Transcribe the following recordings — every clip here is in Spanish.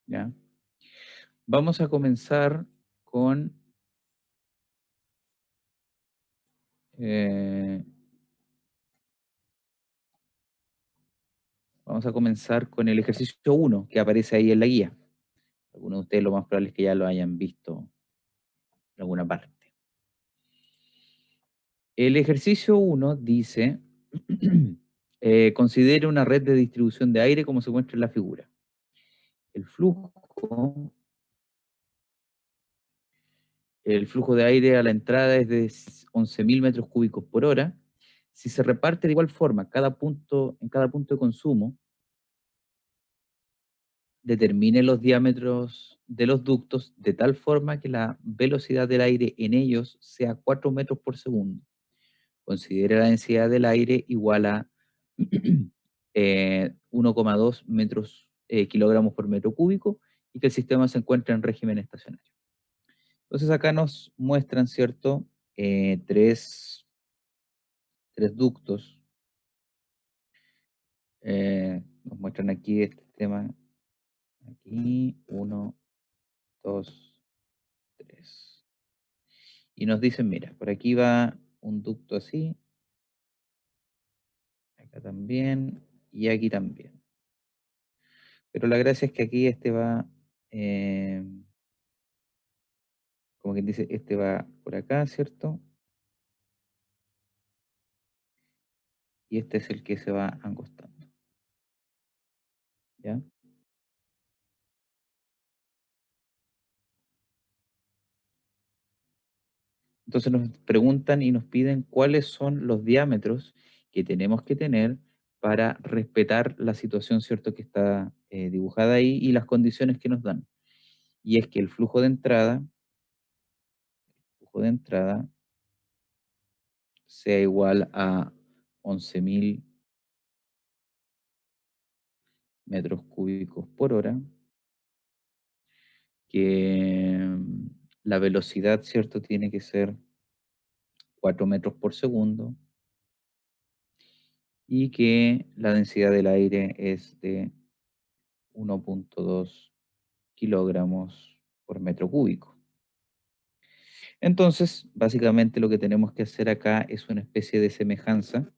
¿ya? Vamos a comenzar con, eh, vamos a comenzar con el ejercicio uno que aparece ahí en la guía. Algunos de ustedes lo más probable es que ya lo hayan visto en alguna parte. El ejercicio uno dice, considere una red de distribución de aire como se muestra en la figura. El flujo, el flujo de aire a la entrada es de 11.000 metros cúbicos por hora. Si se reparte de igual forma en cada punto de consumo, determine los diámetros de los ductos de tal forma que la velocidad del aire en ellos sea 4 metros por segundo. Considere la densidad del aire igual a 1,2 kilogramos por metro cúbico y que el sistema se encuentra en régimen estacionario. Entonces acá nos muestran, ¿cierto? Tres ductos. Nos muestran aquí este tema. Aquí, uno, dos, tres. Y nos dicen, mira, por aquí va un ducto así, acá también, y aquí también. Pero la gracia es que aquí este va, como quien dice, este va por acá, ¿cierto? Y este es el que se va angostando, ¿ya? Entonces nos preguntan y nos piden cuáles son los diámetros que tenemos que tener para respetar la situación, ¿cierto?, que está dibujada ahí y las condiciones que nos dan. Y es que el flujo de entrada sea igual a 11.000 metros cúbicos por hora, que la velocidad, ¿cierto?, tiene que ser 4 metros por segundo y que la densidad del aire es de 1,2 kilogramos por metro cúbico. Entonces, básicamente lo que tenemos que hacer acá es una especie de semejanza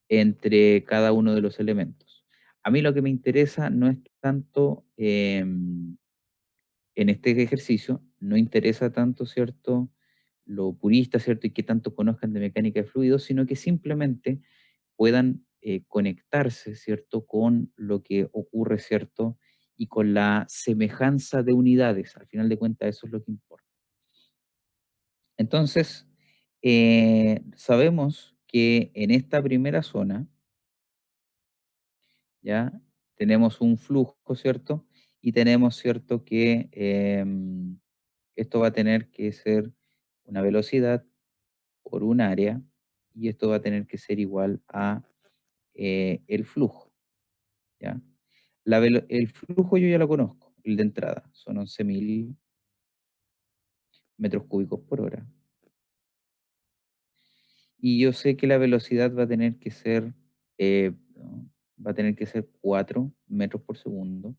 entre cada uno de los elementos. A mí lo que me interesa no es tanto, en este ejercicio, no interesa tanto, ¿cierto?, lo purista, ¿cierto?, y que tanto conozcan de mecánica de fluidos, sino que simplemente puedan conectarse, ¿cierto?, con lo que ocurre, ¿cierto?, y con la semejanza de unidades. Al final de cuentas, eso es lo que importa. Entonces, sabemos que en esta primera zona, ¿ya? Tenemos un flujo, ¿cierto? Y tenemos, ¿cierto?, que esto va a tener que ser una velocidad por un área y esto va a tener que ser igual a el flujo, ¿ya? El flujo yo ya lo conozco, el de entrada, son 11.000 metros cúbicos por hora. Y yo sé que la velocidad va a tener que ser, ¿no?, va a tener que ser 4 metros por segundo,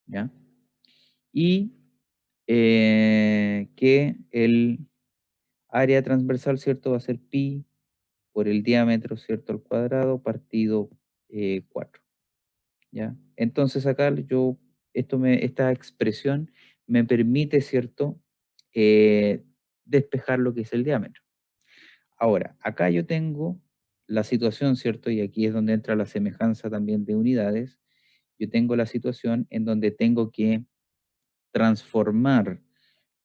¿ya? Y que el área transversal, ¿cierto?, va a ser pi por el diámetro, ¿cierto?, al cuadrado partido 4, ¿ya? Entonces acá esta expresión me permite, ¿cierto?, eh, despejar lo que es el diámetro. Ahora, acá yo tengo la situación, ¿cierto? Y aquí es donde entra la semejanza también de unidades. Yo tengo la situación en donde tengo que transformar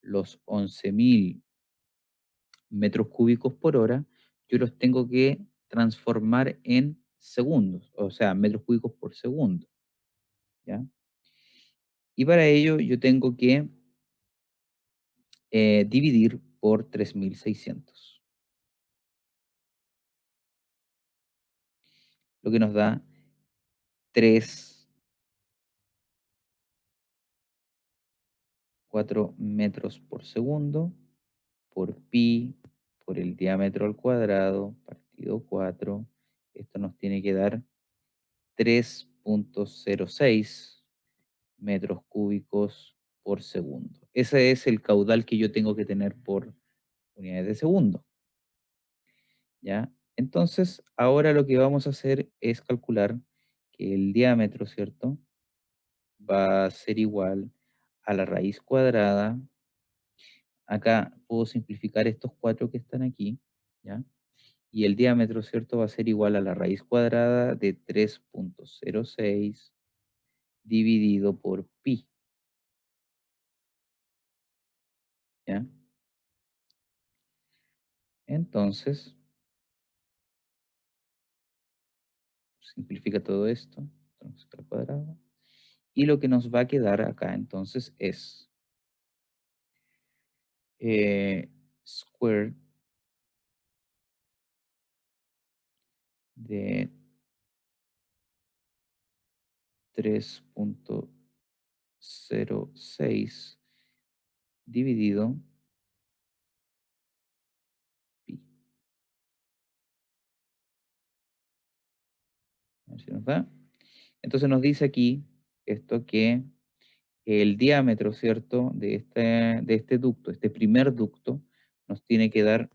los 11.000 metros cúbicos por hora, yo los tengo que transformar en segundos, o sea, metros cúbicos por segundo, ¿ya? Y para ello yo tengo que dividir por 3.600, lo que nos da 3,4 metros por segundo por pi por el diámetro al cuadrado partido 4. Esto nos tiene que dar 3.06 metros cúbicos por segundo. Ese es el caudal que yo tengo que tener por unidades de segundo. ¿Ya? Entonces, ahora lo que vamos a hacer es calcular que el diámetro, ¿cierto? Va a ser igual a la raíz cuadrada. Acá puedo simplificar estos 4 que están aquí, ¿ya? Y el diámetro, ¿cierto? Va a ser igual a la raíz cuadrada de 3.06 dividido por pi, ¿ya? Entonces, simplifica todo esto, entonces al cuadrado. Y lo que nos va a quedar acá entonces es square de 3.06 dividido pi. A ver si nos da. Entonces nos dice aquí esto que el diámetro, ¿cierto? De este ducto, este primer ducto, nos tiene que dar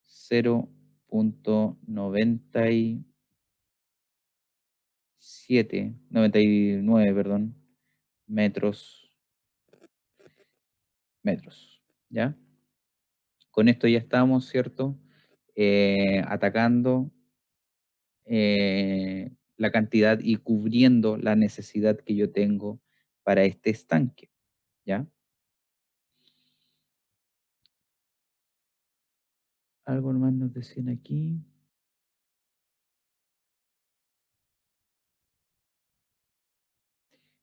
0.99, perdón, metros, ¿ya? Con esto ya estamos, ¿cierto? Atacando la cantidad y cubriendo la necesidad que yo tengo para este estanque, ¿ya? Algo más nos decían aquí.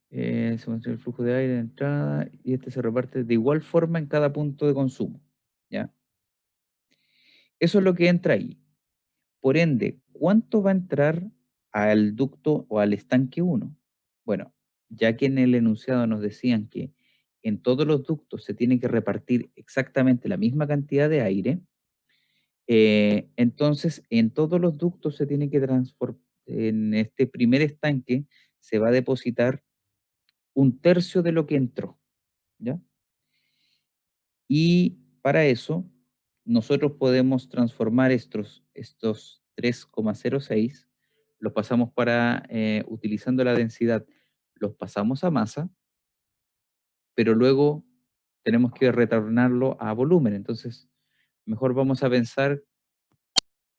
Se muestra el flujo de aire de entrada y este se reparte de igual forma en cada punto de consumo, ¿ya? Eso es lo que entra ahí. Por ende, ¿cuánto va a entrar al ducto o al estanque 1? Bueno, ya que en el enunciado nos decían que en todos los ductos se tiene que repartir exactamente la misma cantidad de aire, entonces en todos los ductos se tiene que transformar, en este primer estanque se va a depositar 1/3 de lo que entró, ¿ya? Y para eso, nosotros podemos transformar estos 3,06, los pasamos para, utilizando la densidad, los pasamos a masa, pero luego tenemos que retornarlo a volumen. Entonces, mejor vamos a pensar,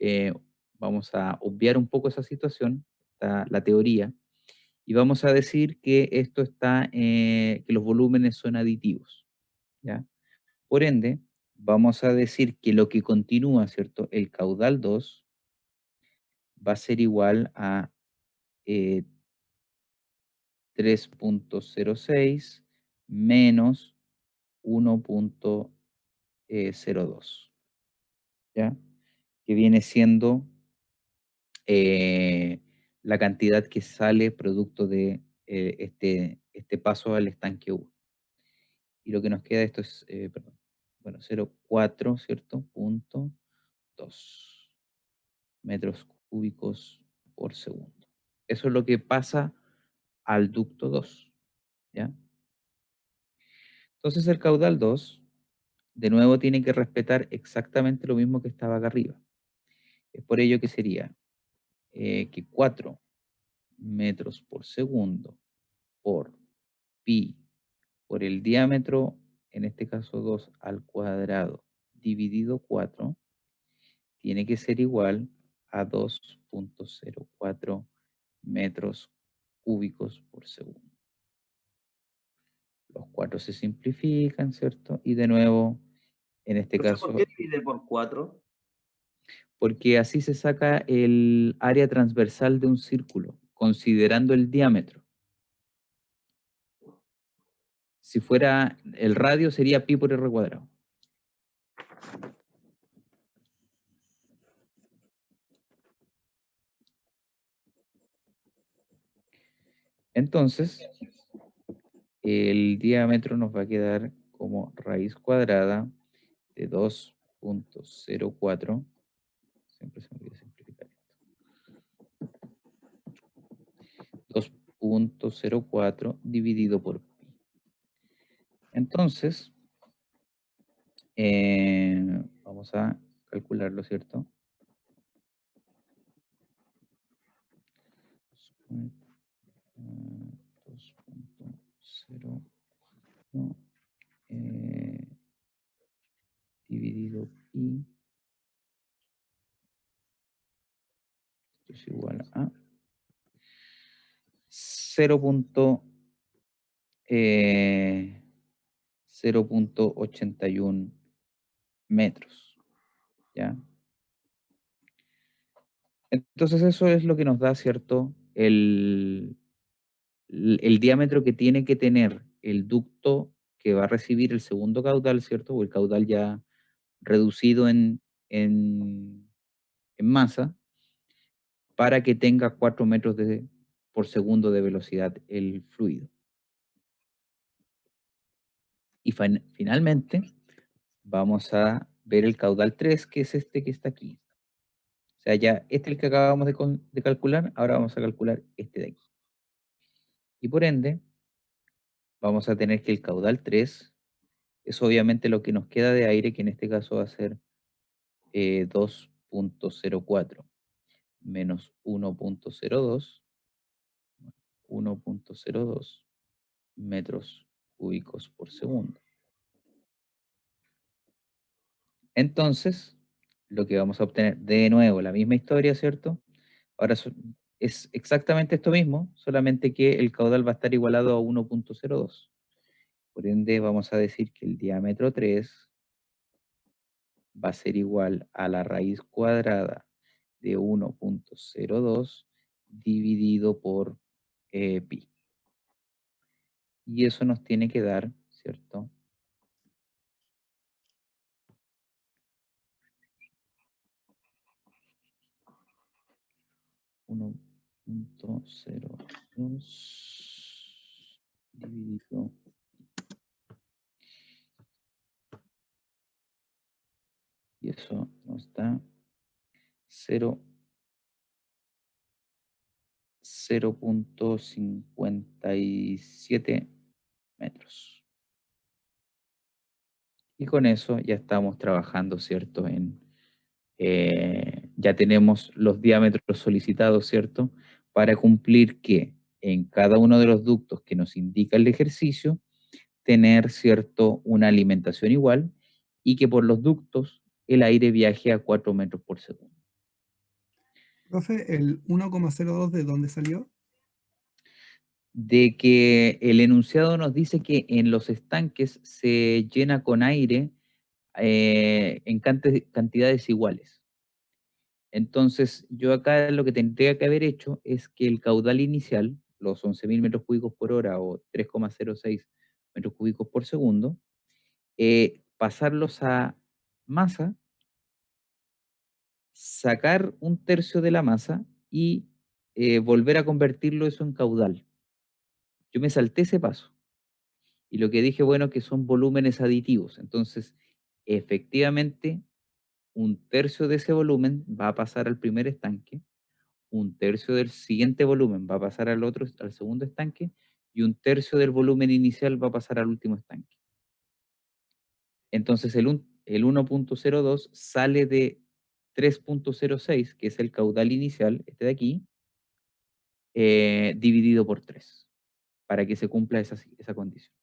eh, vamos a obviar un poco esa situación, la teoría, y vamos a decir que esto está, que los volúmenes son aditivos, ¿ya? Por ende, vamos a decir que lo que continúa, ¿cierto? El caudal 2 va a ser igual a eh, 3.06 menos 1.02, ¿ya? Que viene siendo eh, la cantidad que sale producto de este paso al estanque 1. Y lo que nos queda, esto es, perdón, bueno, 0,4, ¿cierto? Punto 2 metros cúbicos por segundo. Eso es lo que pasa al ducto 2, ¿ya? Entonces el caudal 2, de nuevo, tiene que respetar exactamente lo mismo que estaba acá arriba. Es por ello que sería que 4 metros por segundo por pi por el diámetro, en este caso 2 al cuadrado, dividido 4, tiene que ser igual a 2.04 metros cúbicos por segundo. Los 4 se simplifican, ¿cierto? Y de nuevo, en este Profe, ¿por caso, qué divide por 4? porque así se saca el área transversal de un círculo, considerando el diámetro. Si fuera el radio, sería pi por r cuadrado. Entonces, el diámetro nos va a quedar como raíz cuadrada de 2.04. Siempre se me olvida simplificar esto. 0.04 dividido por pi. Entonces, vamos a calcularlo, ¿cierto? 2.0 dividido pi, esto es igual a 0.81 metros, ¿ya? Entonces eso es lo que nos da, ¿cierto? El diámetro que tiene que tener el ducto que va a recibir el segundo caudal, ¿cierto? O el caudal ya reducido en masa, para que tenga 4 metros por segundo de velocidad el fluido. Y finalmente vamos a ver el caudal 3, que es este que está aquí. O sea, ya este es el que acabamos de calcular, ahora vamos a calcular este de aquí. Y por ende, vamos a tener que el caudal 3 es obviamente lo que nos queda de aire, que en este caso va a ser 2.04 menos 1.02 metros cúbicos por segundo. Entonces, lo que vamos a obtener, de nuevo, la misma historia, ¿cierto? Ahora es exactamente esto mismo, solamente que el caudal va a estar igualado a 1.02. Por ende, vamos a decir que el diámetro 3 va a ser igual a la raíz cuadrada de 1.02 dividido por pi. Y eso nos tiene que dar, ¿cierto? 1.02 dividido. Y eso nos da 0.57 metros. Y con eso ya estamos trabajando, ¿cierto? Ya tenemos los diámetros solicitados, ¿cierto? Para cumplir que en cada uno de los ductos que nos indica el ejercicio, tener, ¿cierto?, una alimentación igual y que por los ductos el aire viaje a 4 metros por segundo. Profe, ¿el 1,02 de dónde salió? De que el enunciado nos dice que en los estanques se llena con aire en cantidades iguales. Entonces, yo acá lo que tendría que haber hecho es que el caudal inicial, los 11.000 metros cúbicos por hora o 3,06 metros cúbicos por segundo, pasarlos a masa, sacar un tercio de la masa y volver a convertirlo eso en caudal. Yo me salté ese paso. Y lo que dije, bueno, que son volúmenes aditivos. Entonces, efectivamente, un tercio de ese volumen va a pasar al primer estanque, un tercio del siguiente volumen va a pasar al segundo estanque, y un tercio del volumen inicial va a pasar al último estanque. Entonces, el 1.02 sale de 3.06, que es el caudal inicial, este de aquí, dividido por 3, para que se cumpla esa condición.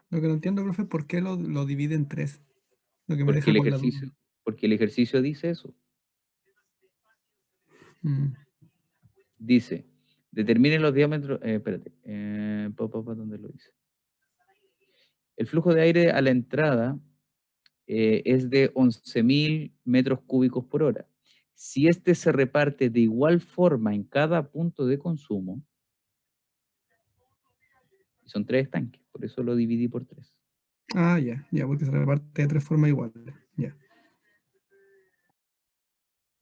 Lo que no entiendo, profe, ¿por qué lo divide en 3? Lo que me Porque deja el con la duda. ejercicio, porque el ejercicio dice eso. Mm. Dice, determine los diámetros, espérate, ¿dónde lo dice? El flujo de aire a la entrada es de 11.000 metros cúbicos por hora. Si este se reparte de igual forma en cada punto de consumo, son 3 estanques, por eso lo dividí por 3. Ah, ya, porque se reparte de 3 formas iguales. Ya.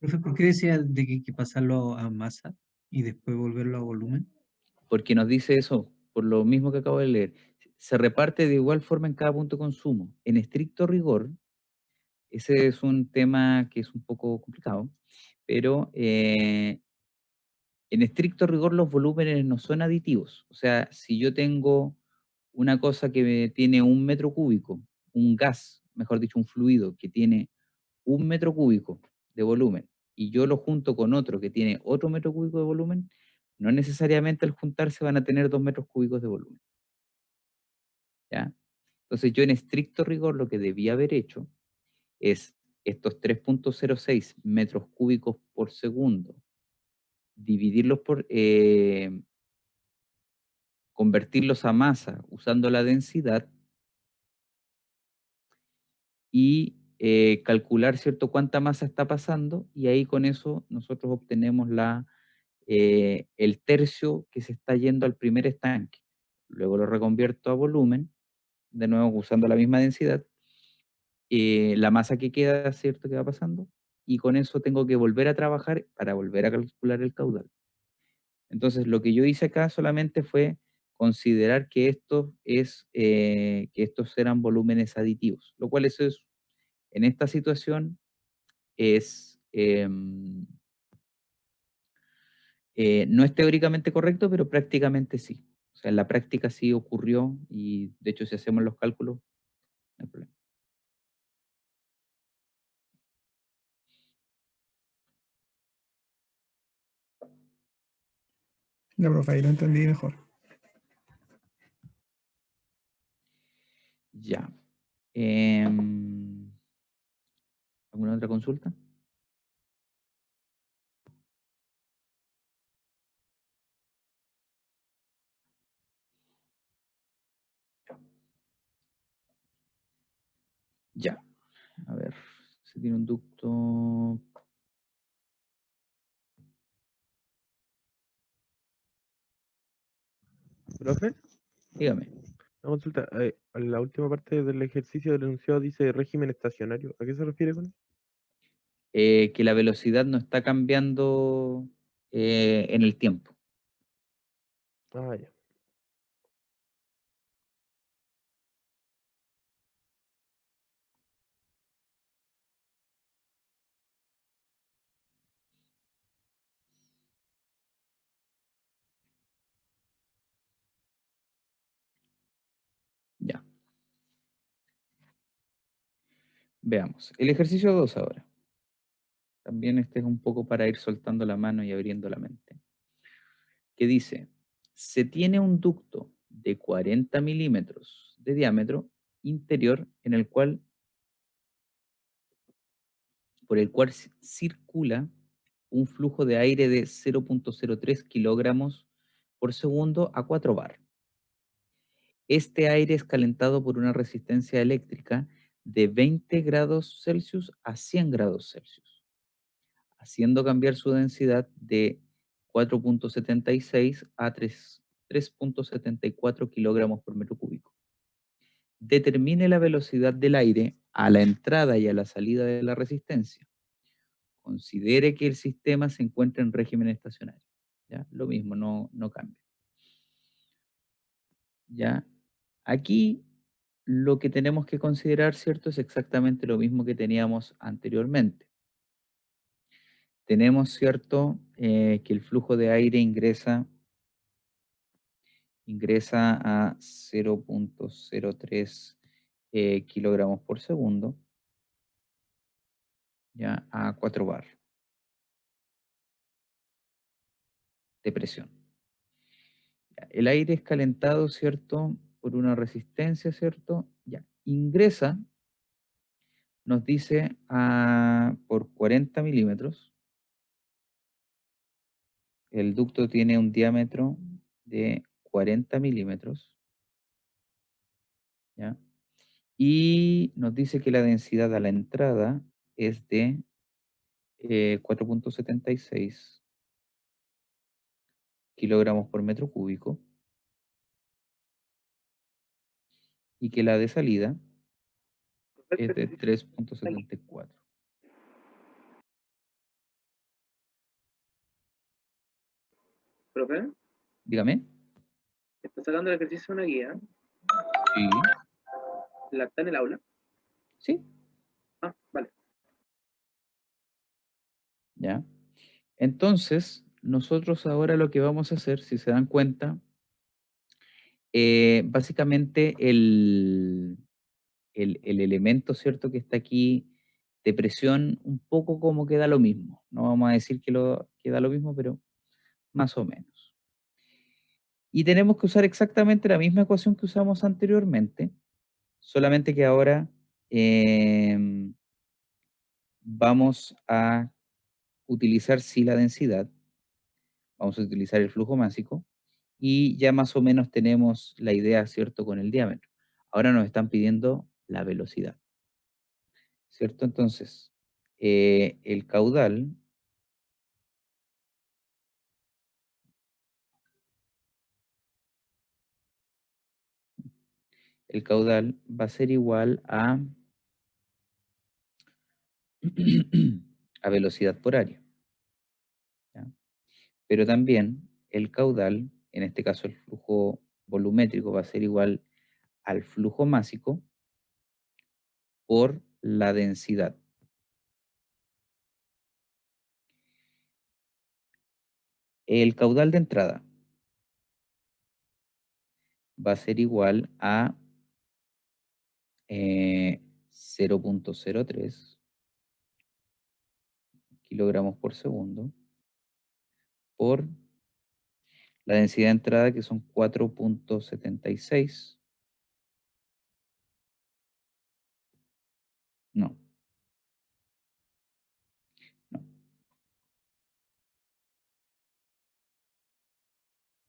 Profe, ¿por qué decía de que hay que pasarlo a masa y después volverlo a volumen? Porque nos dice eso, por lo mismo que acabo de leer. Se reparte de igual forma en cada punto de consumo. En estricto rigor, ese es un tema que es un poco complicado, pero en estricto rigor los volúmenes no son aditivos. O sea, si yo tengo una cosa tiene 1 metro cúbico, un gas, mejor dicho, un fluido que tiene 1 metro cúbico de volumen, y yo lo junto con otro que tiene otro metro cúbico de volumen, no necesariamente al juntarse van a tener 2 metros cúbicos de volumen, ¿ya? Entonces yo en estricto rigor lo que debía haber hecho es estos 3,06 metros cúbicos por segundo, dividirlos convertirlos a masa usando la densidad y calcular, ¿cierto?, cuánta masa está pasando, y ahí con eso nosotros obtenemos el tercio que se está yendo al primer estanque. Luego lo reconvierto a volumen, de nuevo usando la misma densidad, la masa que queda, ¿cierto?, que va pasando, y con eso tengo que volver a trabajar para volver a calcular el caudal. Entonces, lo que yo hice acá solamente fue considerar que estos eran volúmenes aditivos, lo cual eso es, en esta situación, no es teóricamente correcto, pero prácticamente sí. O sea, en la práctica sí ocurrió y de hecho si hacemos los cálculos, no hay problema. Ya, profe, ahí lo entendí mejor. Ya. ¿Alguna otra consulta? Ya. A ver, se tiene un ducto. Profe, Dígame. una consulta. La última parte del ejercicio del enunciado dice régimen estacionario. ¿A qué se refiere con eso? Que la velocidad no está cambiando en el tiempo. Ah, ya. Ya. Veamos. El ejercicio 2 ahora. También este es un poco para ir soltando la mano y abriendo la mente. Que dice, se tiene un ducto de 40 milímetros de diámetro interior por el cual circula un flujo de aire de 0,03 kilogramos por segundo a 4 bar. Este aire es calentado por una resistencia eléctrica de 20 grados Celsius a 100 grados Celsius, haciendo cambiar su densidad de 4,76 a 3,74 kilogramos por metro cúbico. Determine la velocidad del aire a la entrada y a la salida de la resistencia. Considere que el sistema se encuentra en régimen estacionario. ¿Ya? Lo mismo, no cambia. ¿Ya? Aquí lo que tenemos que considerar, ¿cierto?, es exactamente lo mismo que teníamos anteriormente. Tenemos, ¿cierto?, que el flujo de aire ingresa a 0,03 kilogramos por segundo, ya a 4 bar de presión. Ya, el aire es calentado, ¿cierto?, por una resistencia, ¿cierto? Ya, ingresa, nos dice, por 40 milímetros. El ducto tiene un diámetro de 40 milímetros, ¿ya? Y nos dice que la densidad a la entrada es de 4,76 kilogramos por metro cúbico y que la de salida es de 3,74. Profe, Dígame. está sacando el ejercicio de una guía. Sí. ¿La está en el aula? Sí. Ah, vale. ¿Ya? Entonces, nosotros ahora lo que vamos a hacer, si se dan cuenta, básicamente el elemento, ¿cierto?, que está aquí de presión, un poco como que da lo mismo. No vamos a decir que da lo mismo, pero más o menos. Y tenemos que usar exactamente la misma ecuación que usamos anteriormente, solamente que ahora vamos a utilizar sí la densidad, vamos a utilizar el flujo másico, y ya más o menos tenemos la idea, ¿cierto?, con el diámetro. Ahora nos están pidiendo la velocidad, ¿cierto? Entonces, el caudal va a ser igual a, a velocidad por área, ¿ya? Pero también el caudal, en este caso el flujo volumétrico, va a ser igual al flujo másico por la densidad. El caudal de entrada va a ser igual a 0.03 kilogramos por segundo por la densidad de entrada, que son 4.76. No, no.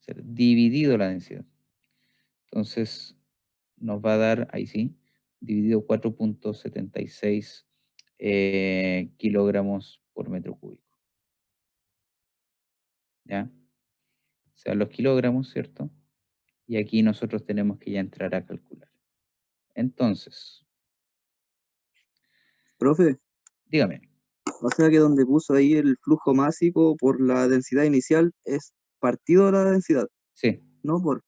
Ser dividido la densidad. Entonces, nos va a dar, ahí sí, dividido 4.76 kilogramos por metro cúbico. ¿Ya? O sea, los kilogramos, ¿cierto? Y aquí nosotros tenemos que ya entrar a calcular. Entonces, Profe, dígame. o sea que donde puso ahí el flujo másico por la densidad inicial es partido de la densidad, Sí, no por.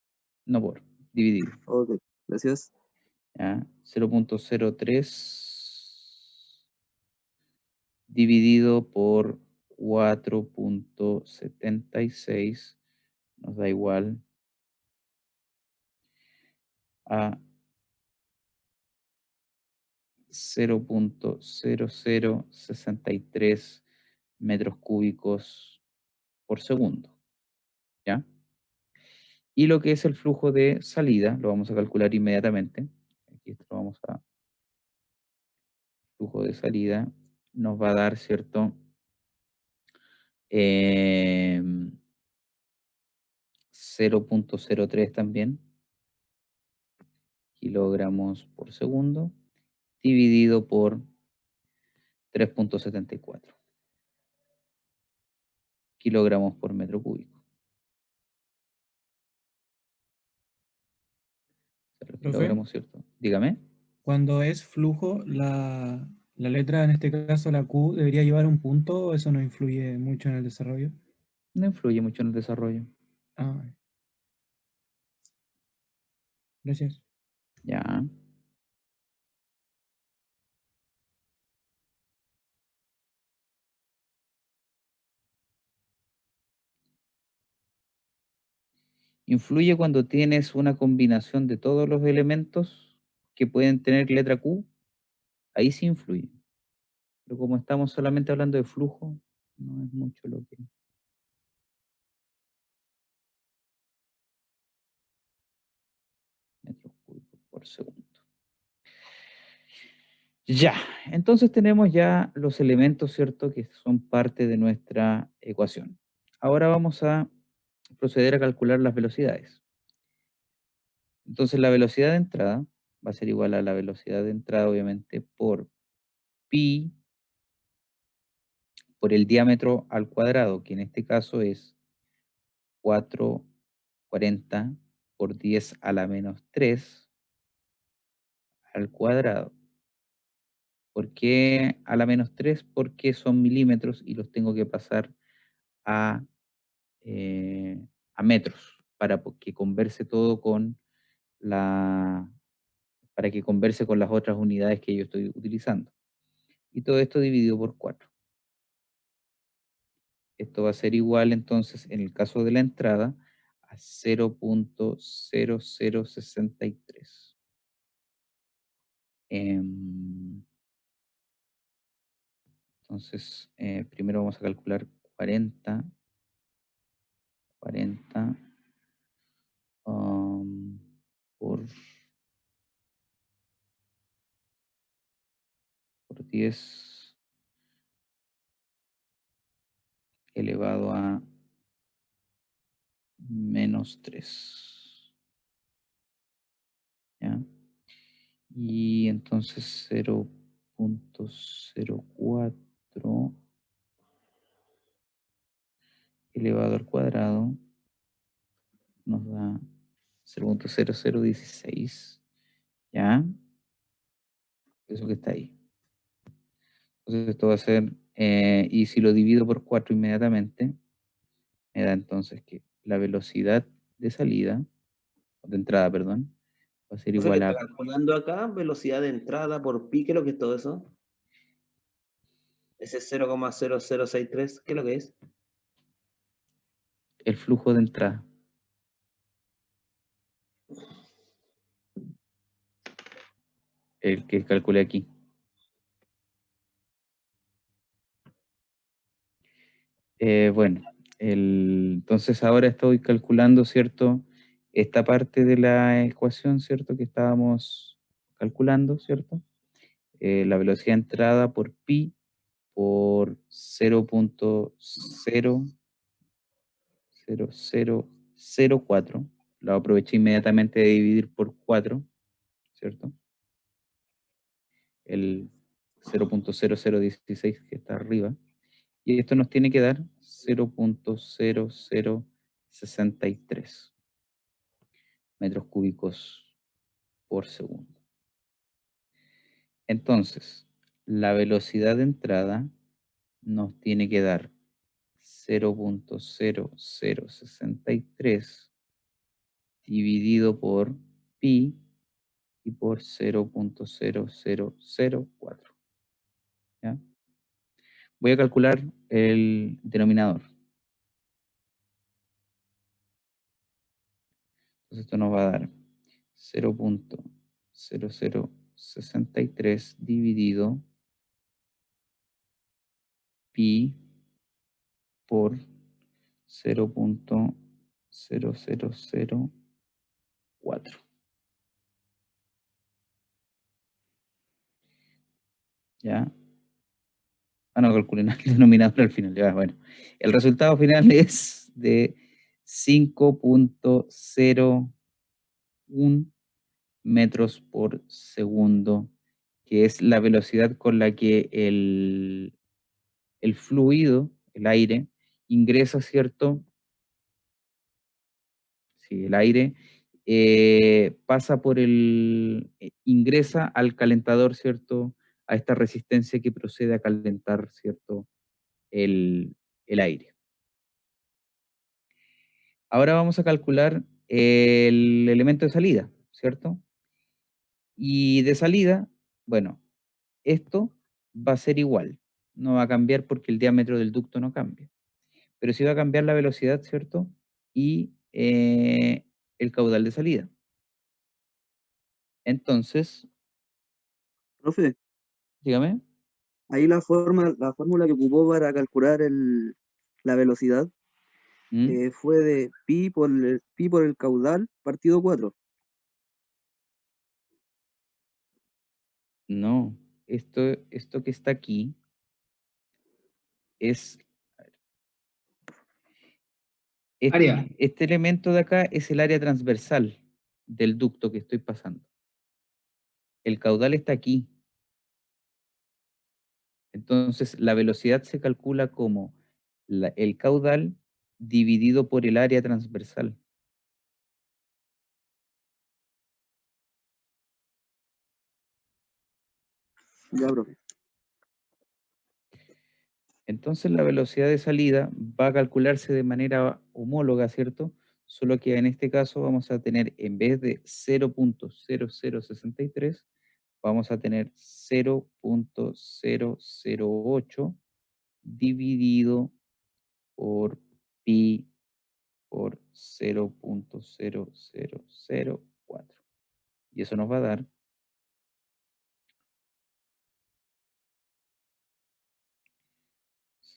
no por, dividido. Ok, gracias. ¿Ya? 0.03 dividido por 4.76 nos da igual a 0.0063 metros cúbicos por segundo, ¿ya? Y lo que es el flujo de salida, lo vamos a calcular inmediatamente. Aquí esto lo vamos a... Flujo de salida nos va a dar, ¿cierto? 0.03 también kilogramos por segundo dividido por 3.74 kilogramos por metro cúbico. O sea, los Profe, kilogramos, ¿cierto? Dígame. cuando es flujo, la letra, en este caso la Q, debería llevar un punto, o eso no influye mucho en el desarrollo. No influye mucho en el desarrollo. Ah, gracias. Ya. Influye cuando tienes una combinación de todos los elementos que pueden tener letra Q. Ahí sí influye. Pero como estamos solamente hablando de flujo, no es mucho lo que... Metros cúbicos por segundo. Ya, entonces tenemos ya los elementos, ¿cierto?, que son parte de nuestra ecuación. Ahora vamos a proceder a calcular las velocidades. Entonces la velocidad de entrada va a ser igual a la velocidad de entrada, obviamente, por pi por el diámetro al cuadrado, que en este caso es 440 por 10 a la menos 3 al cuadrado. ¿Por qué a la menos 3? Porque son milímetros y los tengo que pasar a a metros para que converse todo con para que converse con las otras unidades que yo estoy utilizando. Y todo esto dividido por 4. Esto va a ser igual entonces en el caso de la entrada a 0.0063. Entonces, primero vamos a calcular 40 por 10 elevado a menos 3. ¿Ya? Y entonces 0.04 elevado al cuadrado nos da 0.0016. ¿Ya? Eso que está ahí. Entonces esto va a ser, y si lo divido por 4 inmediatamente, me da entonces que la velocidad de salida, de entrada, perdón, va a ser O sea que igual está a calculando acá velocidad de entrada por pi, ¿qué es lo que es todo eso? Ese 0,0063, ¿qué es lo que es? el flujo de entrada. El que calculé aquí. Bueno, entonces ahora estoy calculando, ¿cierto? Esta parte de la ecuación, ¿cierto? Que estábamos calculando, ¿cierto? La velocidad de entrada por pi por 0.0004. Lo aproveché inmediatamente de dividir por 4, ¿cierto? El 0.0016 que está arriba. Y esto nos tiene que dar 0.0063 metros cúbicos por segundo. Entonces, la velocidad de entrada nos tiene que dar 0.0063 dividido por pi y por 0.0004. ¿Ya? Voy a calcular el denominador. Entonces esto nos va a dar 0.0063 dividido pi por 0.0004. ¿Ya? No calculé nada el denominador al final. Ya, bueno. El resultado final es de 5.01 metros por segundo, que es la velocidad con la que el fluido, el aire, ingresa, ¿cierto? Sí, el aire pasa por ingresa al calentador, ¿cierto? A esta resistencia que procede a calentar, ¿cierto? El aire. Ahora vamos a calcular el elemento de salida, ¿cierto? Y de salida, bueno, esto va a ser igual, no va a cambiar porque el diámetro del ducto no cambia, pero sí va a cambiar la velocidad, ¿cierto? Y el caudal de salida. Entonces, Profe, dígame. ahí la fórmula que ocupó para calcular la velocidad ¿Mm? fue de pi por el caudal partido 4. No, esto que está aquí es, Área. este elemento de acá es el área transversal del ducto que estoy pasando. El caudal está aquí. Entonces, la velocidad se calcula como el caudal dividido por el área transversal. Ya, profe. Entonces la velocidad de salida va a calcularse de manera homóloga, ¿cierto? Solo que en este caso vamos a tener, en vez de 0.0063, vamos a tener 0.008 dividido por pi por 0.0004. Y eso nos va a dar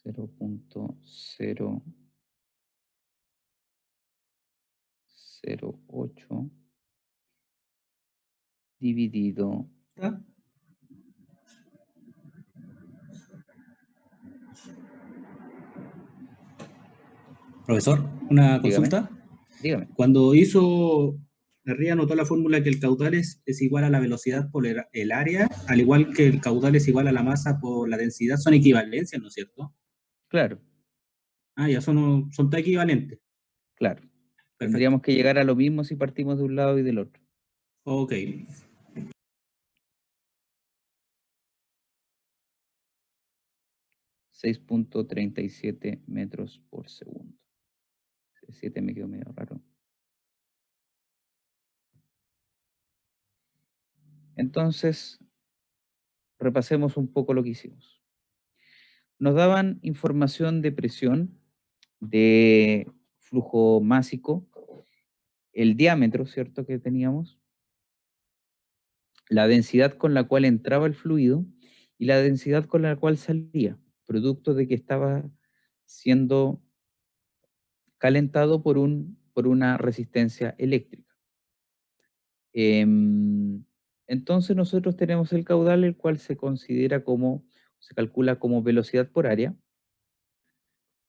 0.008 dividido ¿Está? Profesor, una Dígame. consulta. Dígame. Cuando hizo, arriba anotó la fórmula que el caudal es igual a la velocidad por el área, al igual que el caudal es igual a la masa por la densidad, son equivalencias, ¿no es cierto? Claro, Ah, ya son todas equivalentes. claro. Perfecto. Tendríamos que llegar a lo mismo si partimos de un lado y del otro. Ok. 6.37 metros por segundo. 7 me quedó medio raro. Entonces, repasemos un poco lo que hicimos. Nos daban información de presión, de flujo másico, el diámetro, ¿cierto?, que teníamos, la densidad con la cual entraba el fluido y la densidad con la cual salía, producto de que estaba siendo calentado por una resistencia eléctrica. Entonces nosotros tenemos el caudal, el cual se calcula como velocidad por área,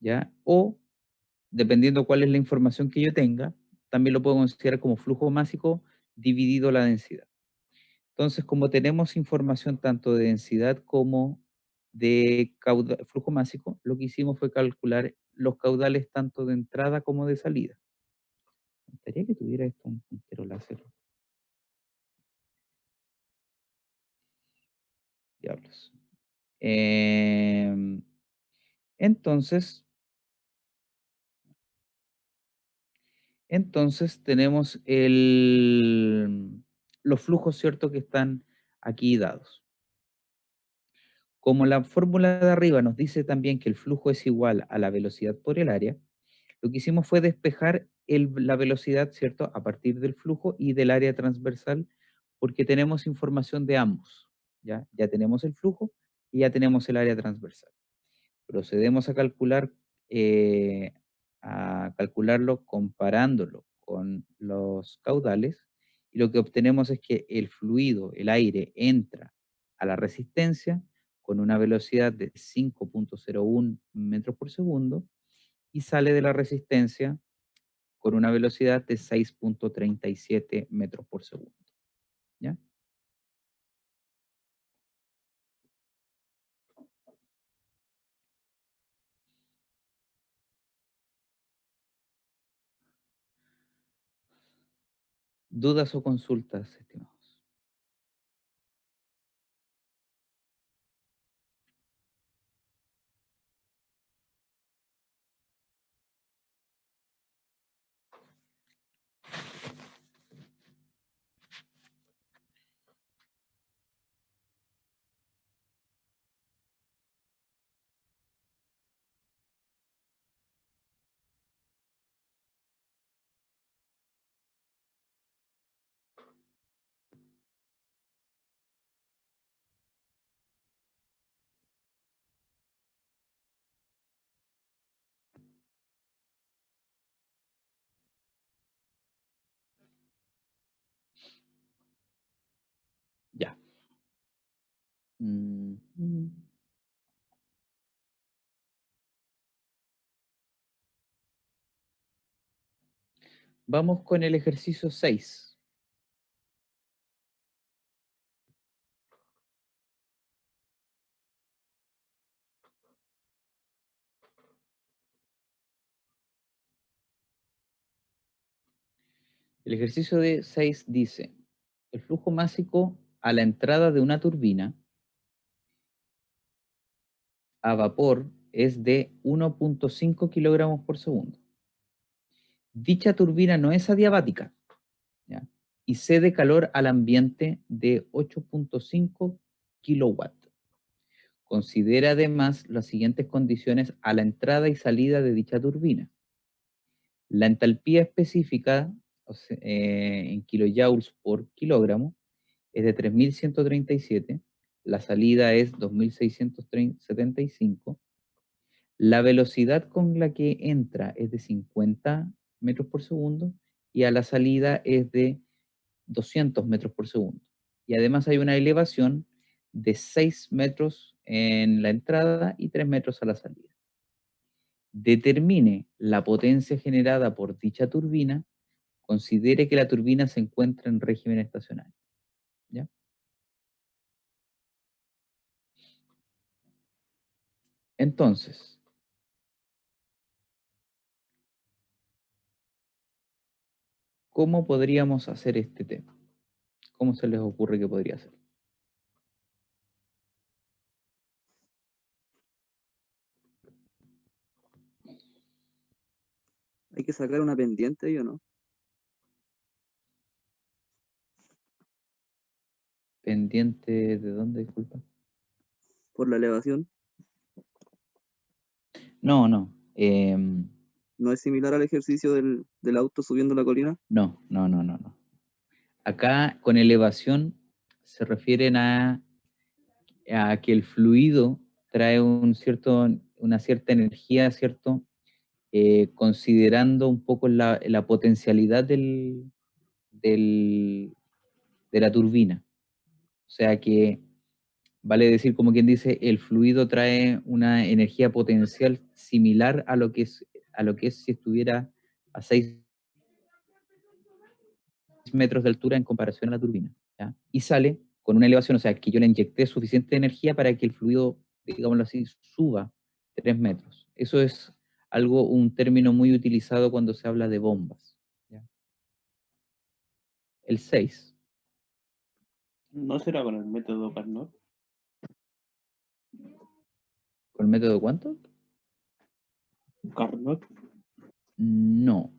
¿ya? O, dependiendo cuál es la información que yo tenga, también lo puedo considerar como flujo másico dividido la densidad. Entonces, como tenemos información tanto de densidad como de flujo másico, lo que hicimos fue calcular los caudales tanto de entrada como de salida. Me gustaría que tuviera esto un puntero láser. Diablos. Entonces tenemos los flujos, ¿cierto?, que están aquí dados. Como la fórmula de arriba nos dice también que el flujo es igual a la velocidad por el área, lo que hicimos fue despejar la velocidad, ¿cierto?, a partir del flujo y del área transversal, porque tenemos información de ambos. Ya tenemos el flujo y ya tenemos el área transversal. Procedemos a calcularlo comparándolo con los caudales, y lo que obtenemos es que el fluido, el aire, entra a la resistencia con una velocidad de 5.01 metros por segundo y sale de la resistencia con una velocidad de 6.37 metros por segundo. ¿Ya? ¿Dudas o consultas, estimados? Ya. Vamos con el ejercicio 6. El ejercicio de 6 dice, el flujo másico a la entrada de una turbina a vapor es de 1.5 kilogramos por segundo. Dicha turbina no es adiabática, ¿ya? Y cede calor al ambiente de 8.5 kilowatts. Considera además las siguientes condiciones a la entrada y salida de dicha turbina. La entalpía específica en kilojoules por kilogramo es de 3.137, la salida es 2.675, la velocidad con la que entra es de 50 metros por segundo y a la salida es de 200 metros por segundo. Y además hay una elevación de 6 metros en la entrada y 3 metros a la salida. Determine la potencia generada por dicha turbina, considere que la turbina se encuentra en régimen estacionario. ¿Ya? Entonces, ¿cómo podríamos hacer este tema? ¿Cómo se les ocurre que podría ser? Hay que sacar una pendiente ahí, ¿o no? ¿Pendiente de dónde, disculpa? Por la elevación. No, no. ¿No es similar al ejercicio del auto subiendo la colina? No. Acá con elevación se refieren a que el fluido trae una cierta energía, ¿cierto? Considerando un poco la potencialidad de la turbina. O sea que vale decir, como quien dice, el fluido trae una energía potencial similar a lo que es si estuviera a 6 metros de altura en comparación a la turbina, ¿ya? Y sale con una elevación, o sea, que yo le inyecté suficiente energía para que el fluido, digámoslo así, suba 3 metros. Eso es un término muy utilizado cuando se habla de bombas, ¿ya? El 6. ¿No será con el método Carnot? ¿Con el método cuánto? Carnot. No.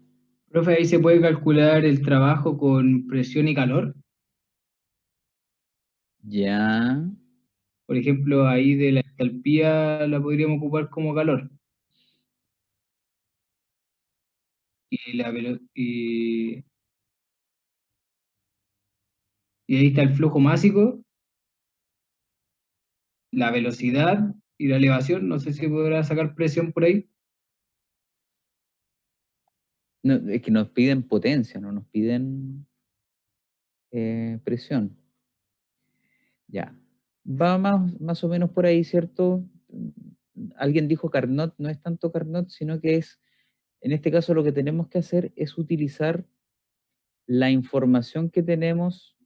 Profe, ahí se puede calcular el trabajo con presión y calor. Ya. Por ejemplo, ahí de la entalpía la podríamos ocupar como calor. Y ahí está el flujo másico, la velocidad y la elevación. No sé si podrá sacar presión por ahí. No, es que nos piden potencia, no nos piden presión. Ya. Va más o menos por ahí, ¿cierto? Alguien dijo Carnot, no es tanto Carnot, sino que es, en este caso lo que tenemos que hacer es utilizar la información que tenemos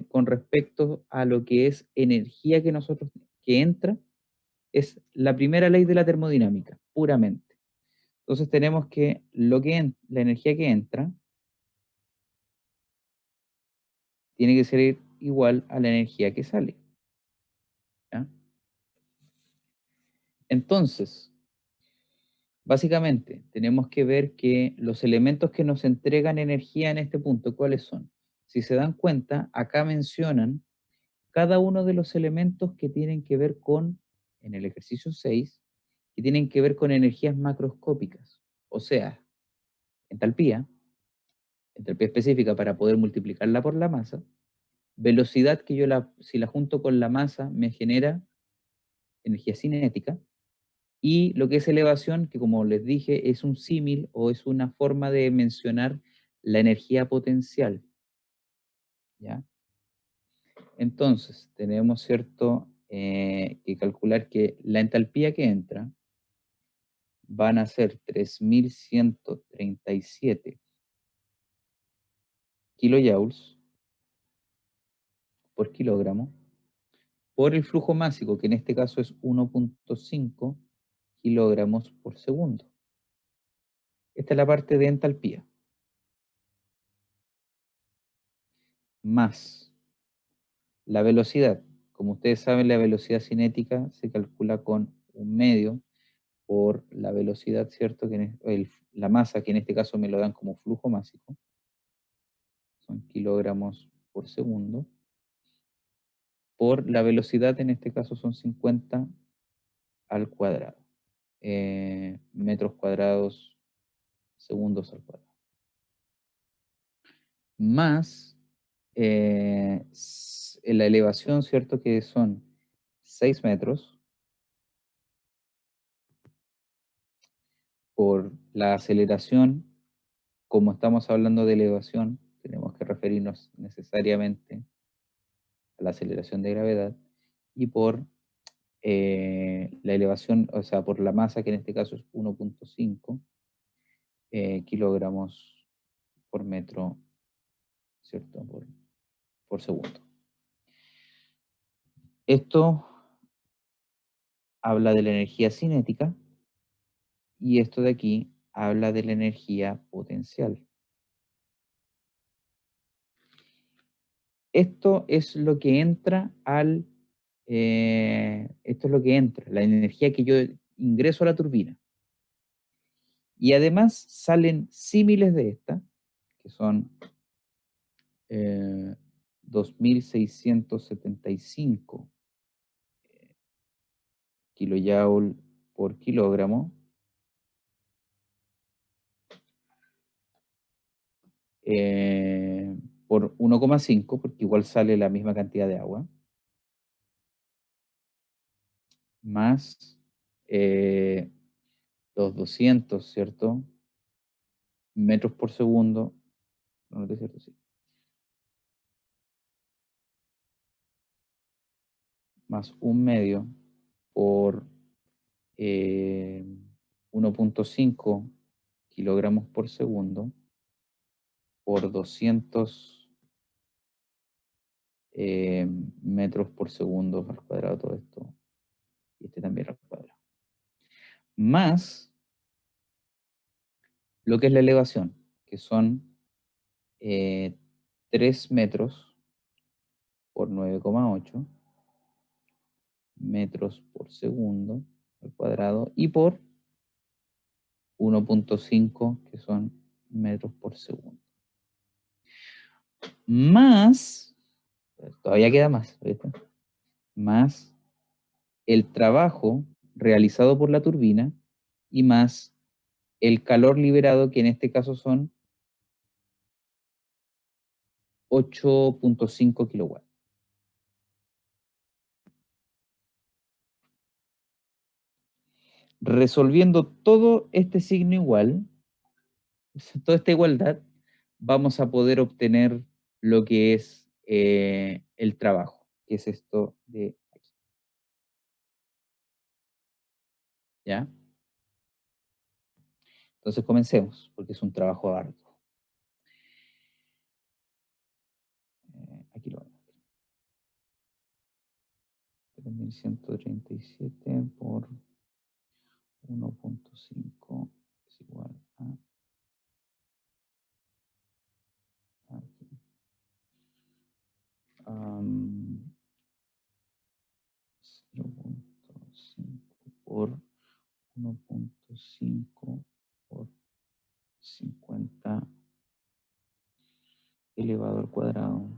con respecto a lo que es energía que entra, es la primera ley de la termodinámica, puramente. Entonces tenemos que la energía que entra tiene que ser igual a la energía que sale, ¿ya? Entonces, básicamente, tenemos que ver que los elementos que nos entregan energía en este punto, ¿cuáles son? Si se dan cuenta, acá mencionan cada uno de los elementos que tienen que ver en el ejercicio 6, que tienen que ver con energías macroscópicas, o sea, entalpía específica para poder multiplicarla por la masa, velocidad que si la junto con la masa me genera energía cinética, y lo que es elevación, que como les dije, es un símil o es una forma de mencionar la energía potencial, ¿ya? Entonces, tenemos, ¿cierto?, que calcular que la entalpía que entra van a ser 3.137 kilojoules por kilogramo, por el flujo másico, que en este caso es 1.5 kilogramos por segundo. Esta es la parte de entalpía. Más la velocidad. Como ustedes saben, la velocidad cinética se calcula con 1 medio por la velocidad, ¿cierto? La masa, que en este caso me lo dan como flujo másico, son kilogramos por segundo, por la velocidad, en este caso son 50 al cuadrado, metros cuadrados, segundos al cuadrado. Más la elevación, ¿cierto? Que son 6 metros, por la aceleración. Como estamos hablando de elevación, tenemos que referirnos necesariamente a la aceleración de gravedad, y por la elevación, o sea, por la masa, que en este caso es 1.5 kilogramos por metro, ¿cierto? Por segundo. Esto habla de la energía cinética, y esto de aquí habla de la energía potencial. Esto es lo que entra esto es lo que entra, la energía que yo ingreso a la turbina. Y además salen símiles de esta, que son 2.675 kilojoule por kilogramo, por 1,5, porque igual sale la misma cantidad de agua, más los 200, ¿cierto? Metros por segundo, no es cierto, sí. Más 1 medio por 1.5 kilogramos por segundo, por 200 metros por segundo al cuadrado, todo esto, y este también al cuadrado. Más lo que es la elevación, que son 3 metros por 9,8 metros por segundo al cuadrado, y por 1.5, que son metros por segundo. Más, todavía queda más, ¿viste? Más el trabajo realizado por la turbina, y más el calor liberado, que en este caso son 8.5 kilowatts. Resolviendo todo este signo igual, toda esta igualdad, vamos a poder obtener lo que es el trabajo, que es esto de aquí. ¿Ya? Entonces comencemos, porque es un trabajo arduo. Aquí lo vamos. 3.137 por 1.5 es igual a aquí. 0.5 por 1.5 por 50 elevado al cuadrado.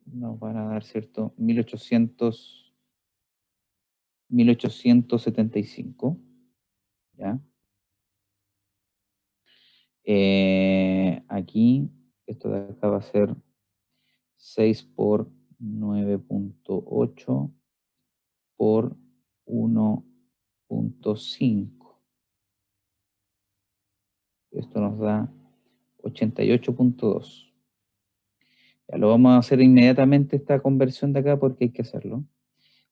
Nos van a dar, ¿cierto? 1875, ¿ya? Aquí, esto de acá va a ser 6 por 9.8 por 1.5. Esto nos da 88.2. Ya lo vamos a hacer inmediatamente, esta conversión de acá, porque hay que hacerlo.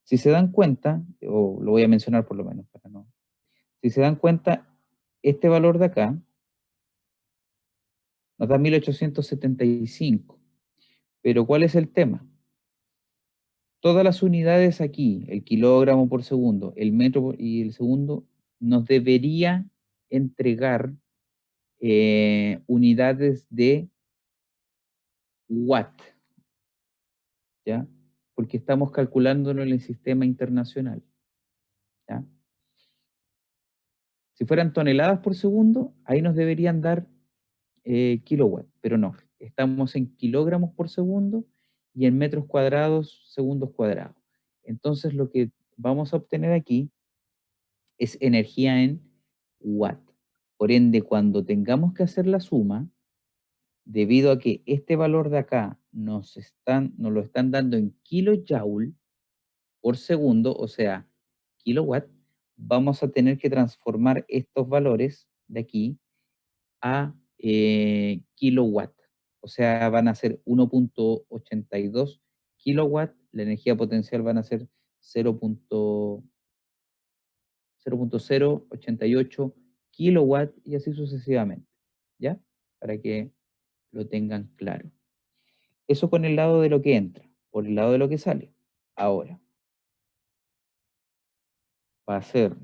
Si se dan cuenta, o lo voy a mencionar por lo menos para no. Si se dan cuenta, este valor de acá nos da 1875. Pero ¿cuál es el tema? Todas las unidades aquí, el kilogramo por segundo, el metro y el segundo, nos debería entregar unidades de watt, ¿ya? Porque estamos calculándolo en el sistema internacional, ¿ya? Si fueran toneladas por segundo, ahí nos deberían dar kilowatt, pero no, estamos en kilogramos por segundo y en metros cuadrados, segundos cuadrados. Entonces lo que vamos a obtener aquí es energía en watt. Por ende, cuando tengamos que hacer la suma, debido a que este valor de acá nos lo están dando en kilojoule por segundo, o sea, kilowatt, vamos a tener que transformar estos valores de aquí a kilowatt. O sea, van a ser 1.82 kilowatt, la energía potencial van a ser 0.088 kilowatt y así sucesivamente, ¿ya? Para que lo tengan claro. Eso con el lado de lo que entra, por el lado de lo que sale. Ahora, va a ser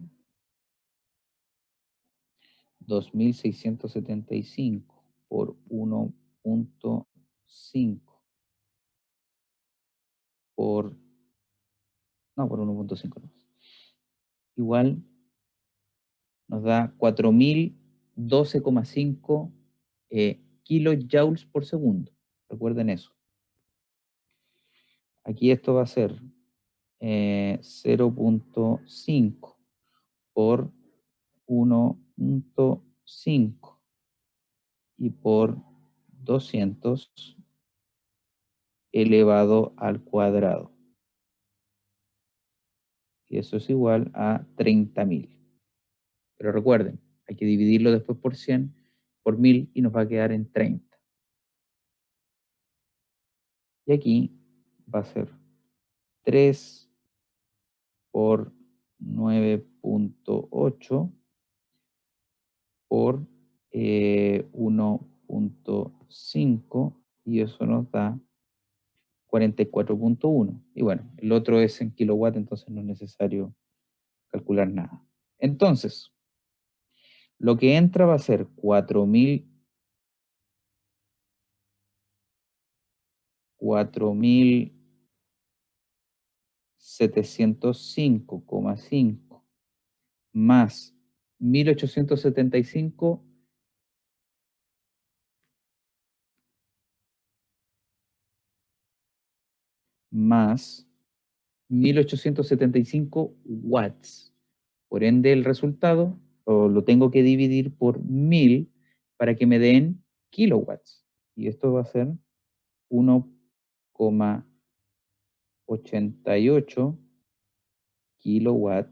2.675 por 1.5 por 1.5 no. Igual nos da 4.012,5 kilojoules por segundo. Recuerden eso. Aquí esto va a ser 0.5 por 1.5 y por 200 elevado al cuadrado. Y eso es igual a 30.000. Pero recuerden, hay que dividirlo después por 100, por 1000 y nos va a quedar en 30. Y aquí va a ser 3 por 9.8 por 1.5 y eso nos da 44.1. Y bueno, el otro es en kilowatt, entonces no es necesario calcular nada. Entonces, lo que entra va a ser 4.705,5 más 1.875 más 1.875 watts. Por ende, el resultado lo tengo que dividir por 1000 para que me den kilowatts. Y esto va a ser 1,88 kilowatt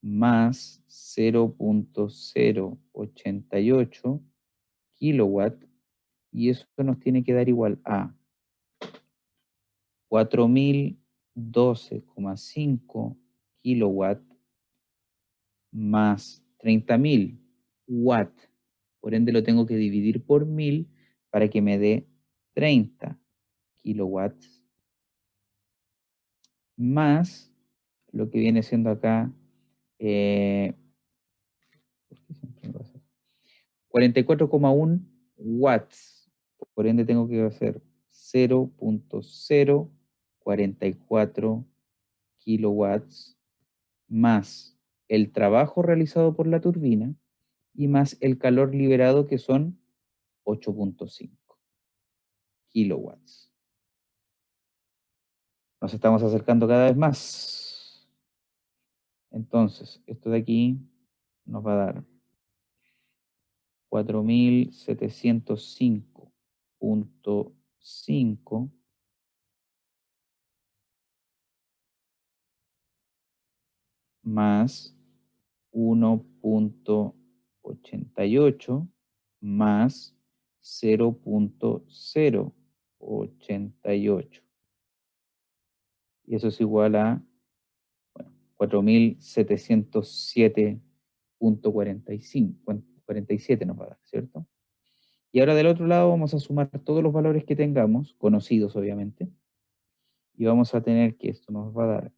más 0.088 kilowatt. Y eso nos tiene que dar igual a 4.012,5 kilowatt más 30.000 watt. Por ende lo tengo que dividir por 1000 para que me dé 30 kilowatts más lo que viene siendo acá 44,1 watts. Por ende tengo que hacer 0.044 kilowatts más el trabajo realizado por la turbina y más el calor liberado, que son 8.5 kilowatts. Nos estamos acercando cada vez más. Entonces, esto de aquí nos va a dar 4.705.5 más 1.88 más 0.088. Y eso es igual a 4.707.47 nos va a dar, ¿cierto? Y ahora del otro lado vamos a sumar todos los valores que tengamos, conocidos obviamente, y vamos a tener que esto nos va a dar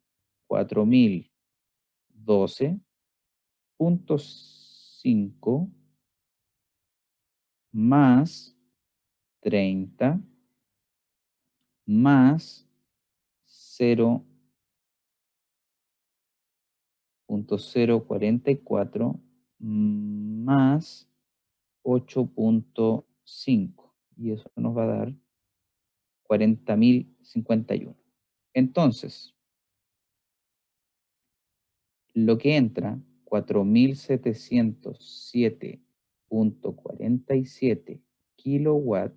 4.012.5 más 30 más 0.044 más 8.5. Y eso nos va a dar 40.051. Entonces, lo que entra, 4.707.47 kilowatts,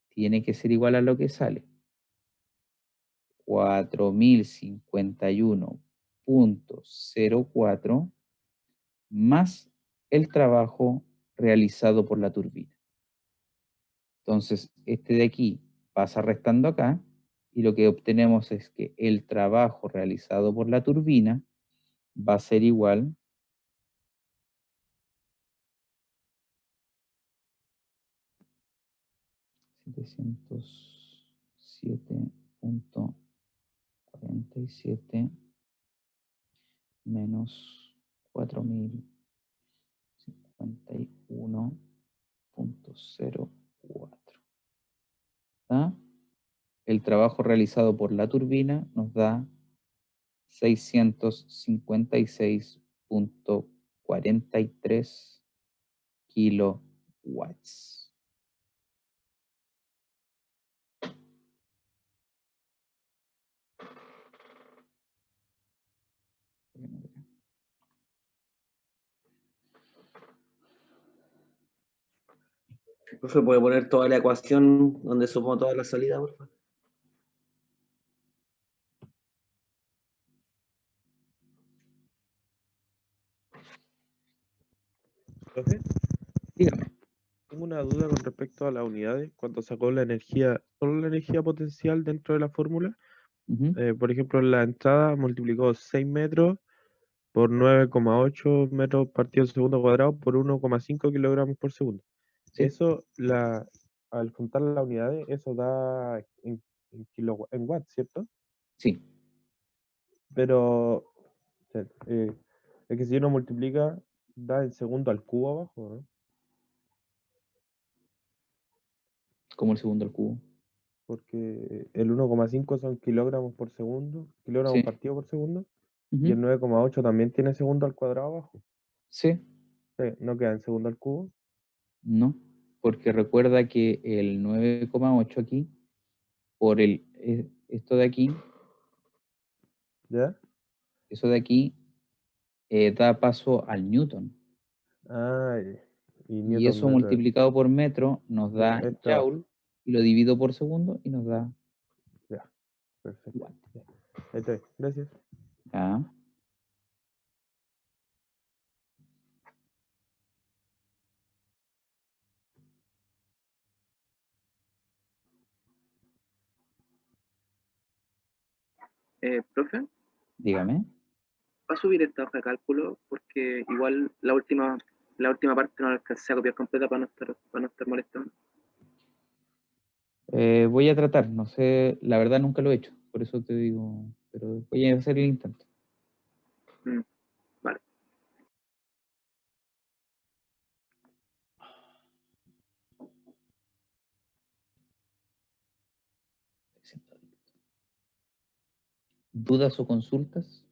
tiene que ser igual a lo que sale. 4.051.04 más el trabajo realizado por la turbina. Entonces, este de aquí pasa restando acá y lo que obtenemos es que el trabajo realizado por la turbina va a ser igual a 707.47 menos 4.051.04. ¿Ah? El trabajo realizado por la turbina nos da 656.43 kilowatts. Profe, ¿puede poner toda la ecuación donde sumo toda la salida, por favor? Profe, Dígame. tengo una duda con respecto a las unidades. Cuando sacó la energía, solo la energía potencial dentro de la fórmula, Ujú. por ejemplo, en la entrada multiplicó 6 metros por 9,8 metros partido segundo cuadrado por 1,5 kilogramos por segundo. Sí. Eso, al juntar las unidades, eso da en watts, ¿cierto? Sí. Pero es que si uno multiplica, da en segundo al cubo abajo, ¿no? Como el segundo al cubo. Porque el 1,5 son kilogramos por segundo, kilogramos Sí. partido por segundo, Ujú. y el 9,8 también tiene segundo al cuadrado abajo. Sí. ¿No queda en segundo al cubo? No. Porque recuerda que el 9,8 aquí, por esto de aquí, ¿Ya? eso de aquí, da paso al newton. Y Y Newton eso metro. multiplicado por metro nos da Esto abajo. joule, y lo divido por segundo y nos da Ya, perfecto. watt. Ya. Ahí está bien. Gracias. ¿Ya? Profe, Dígame. ¿va a subir esta hoja de cálculo? Porque igual la última parte no la alcancé a copiar completa para no estar molestando. Voy a tratar, no sé, la verdad nunca lo he hecho, por eso te digo, pero voy a hacer el intento. Vale. ¿Dudas o consultas?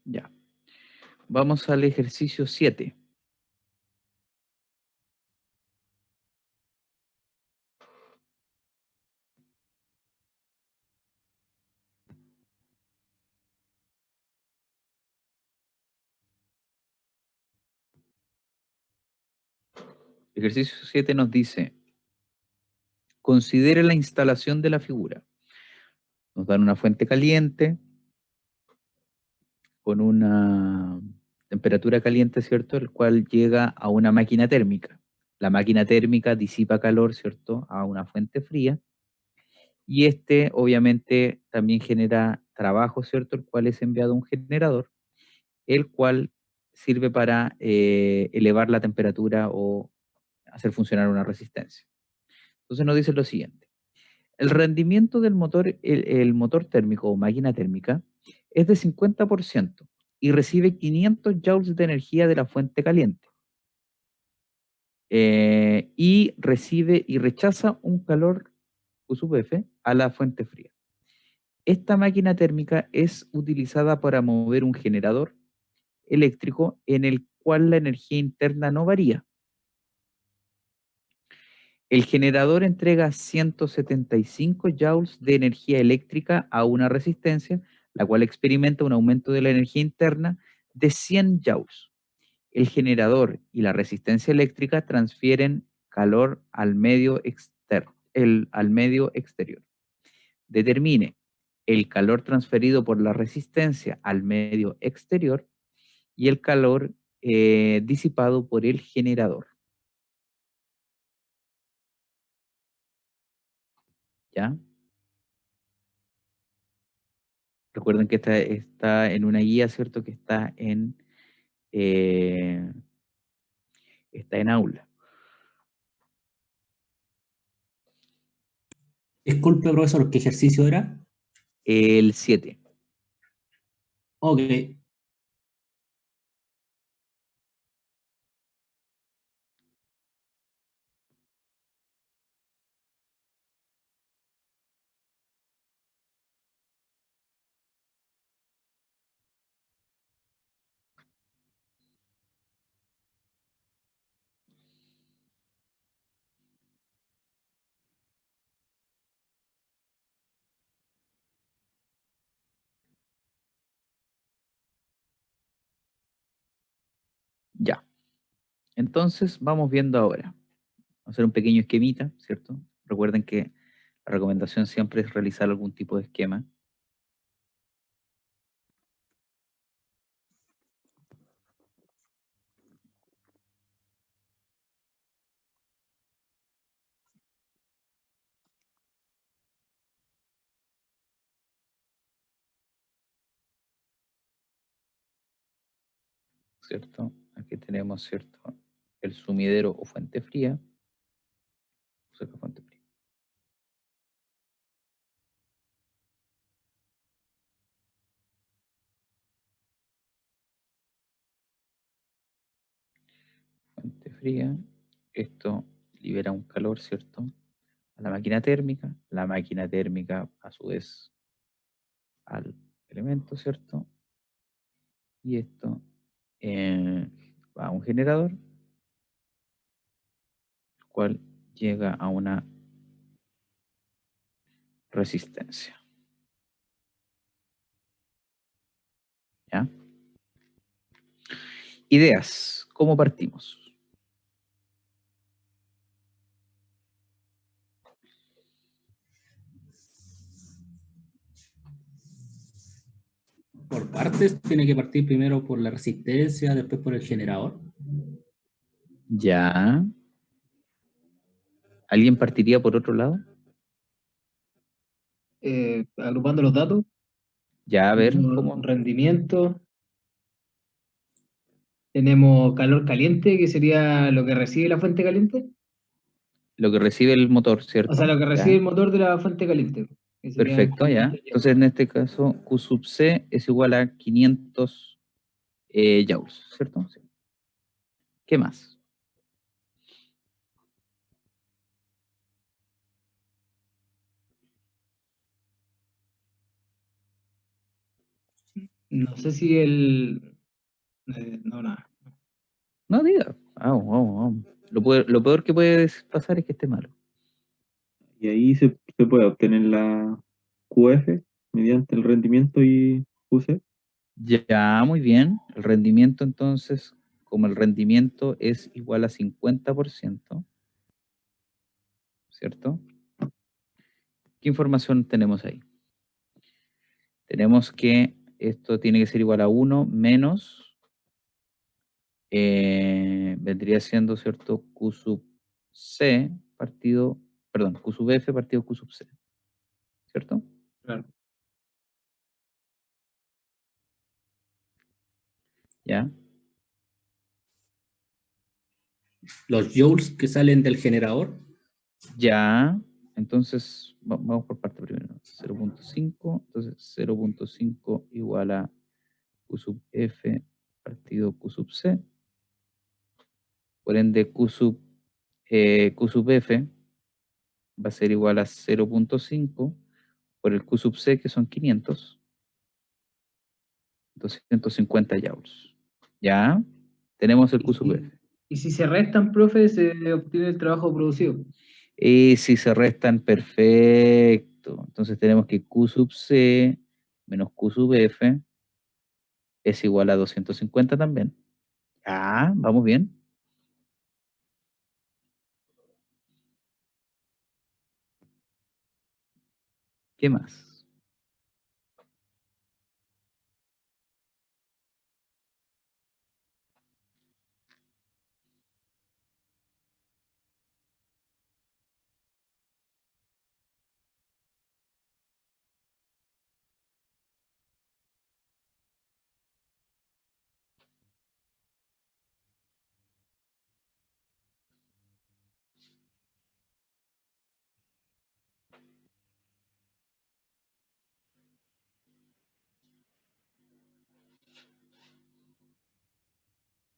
Ya. Vamos al ejercicio 7. Ejercicio 7 nos dice, considere la instalación de la figura. Nos dan una fuente caliente, con una temperatura caliente, ¿cierto? El cual llega a una máquina térmica. La máquina térmica disipa calor, ¿cierto? A una fuente fría. Y este, obviamente, también genera trabajo, ¿cierto? El cual es enviado a un generador, el cual sirve para elevar la temperatura o hacer funcionar una resistencia. Entonces nos dice lo siguiente. El rendimiento del motor, el motor térmico o máquina térmica es de 50% y recibe 500 joules de energía de la fuente caliente. Y recibe y rechaza un calor QSUF a la fuente fría. Esta máquina térmica es utilizada para mover un generador eléctrico en el cual la energía interna no varía. El generador entrega 175 joules de energía eléctrica a una resistencia, la cual experimenta un aumento de la energía interna de 100 joules. El generador y la resistencia eléctrica transfieren calor al medio exterior. Determine el calor transferido por la resistencia al medio exterior y el calor disipado por el generador. ¿Ya? Recuerden que está en una guía, ¿cierto? Que está en aula. Disculpe, profesor, ¿qué ejercicio era? El 7. Ok. Ya. Entonces, vamos viendo ahora. Vamos a hacer un pequeño esquemita, ¿cierto? Recuerden que la recomendación siempre es realizar algún tipo de esquema. ¿Cierto? Aquí tenemos, ¿cierto? El sumidero o fuente fría. Fuente fría. Fuente fría. Esto libera un calor, ¿cierto? A la máquina térmica. La máquina térmica, a su vez, al elemento, ¿cierto? Y esto va a un generador, el cual llega a una resistencia. ¿Ya? Ideas. ¿Cómo partimos? Por partes, tiene que partir primero por la resistencia, después por el generador. Ya. ¿Alguien partiría por otro lado? Agrupando los datos, Ya, a ver, tenemos ¿cómo? rendimiento, tenemos calor caliente, que sería lo que recibe la fuente caliente, Lo que recibe el motor, ¿cierto? o sea, lo que Ya. recibe el motor de la fuente caliente. Que sería Perfecto, ya. 500 Entonces, en este caso, Q sub C es igual a 500 joules, ¿cierto? Sí. ¿Qué más? No sé si el... no, nada. No diga. Vamos. Lo peor que puede pasar es que esté malo. Y ahí se puede obtener la QF mediante el rendimiento y QC. Ya, muy bien. El rendimiento, entonces, como el rendimiento es igual a 50%, ¿cierto? ¿Qué información tenemos ahí? Tenemos que esto tiene que ser igual a 1 menos, vendría siendo, ¿cierto? Q sub C partido, perdón, Q sub F partido Q sub C, ¿cierto? Claro. ¿Ya? Los joules que salen del generador. Ya, entonces vamos por parte primero. 0.5, entonces 0.5 igual a Q sub F partido Q sub C. Por ende, Q sub F va a ser igual a 0.5 por el Q sub C, que son 500, 250 joules. ¿Ya? Tenemos el Q sub F. Y si se restan, profe, se obtiene el trabajo producido. Y si se restan, perfecto. Entonces tenemos que Q sub C menos Q sub F es igual a 250 también. Ah, vamos bien. ¿Qué más?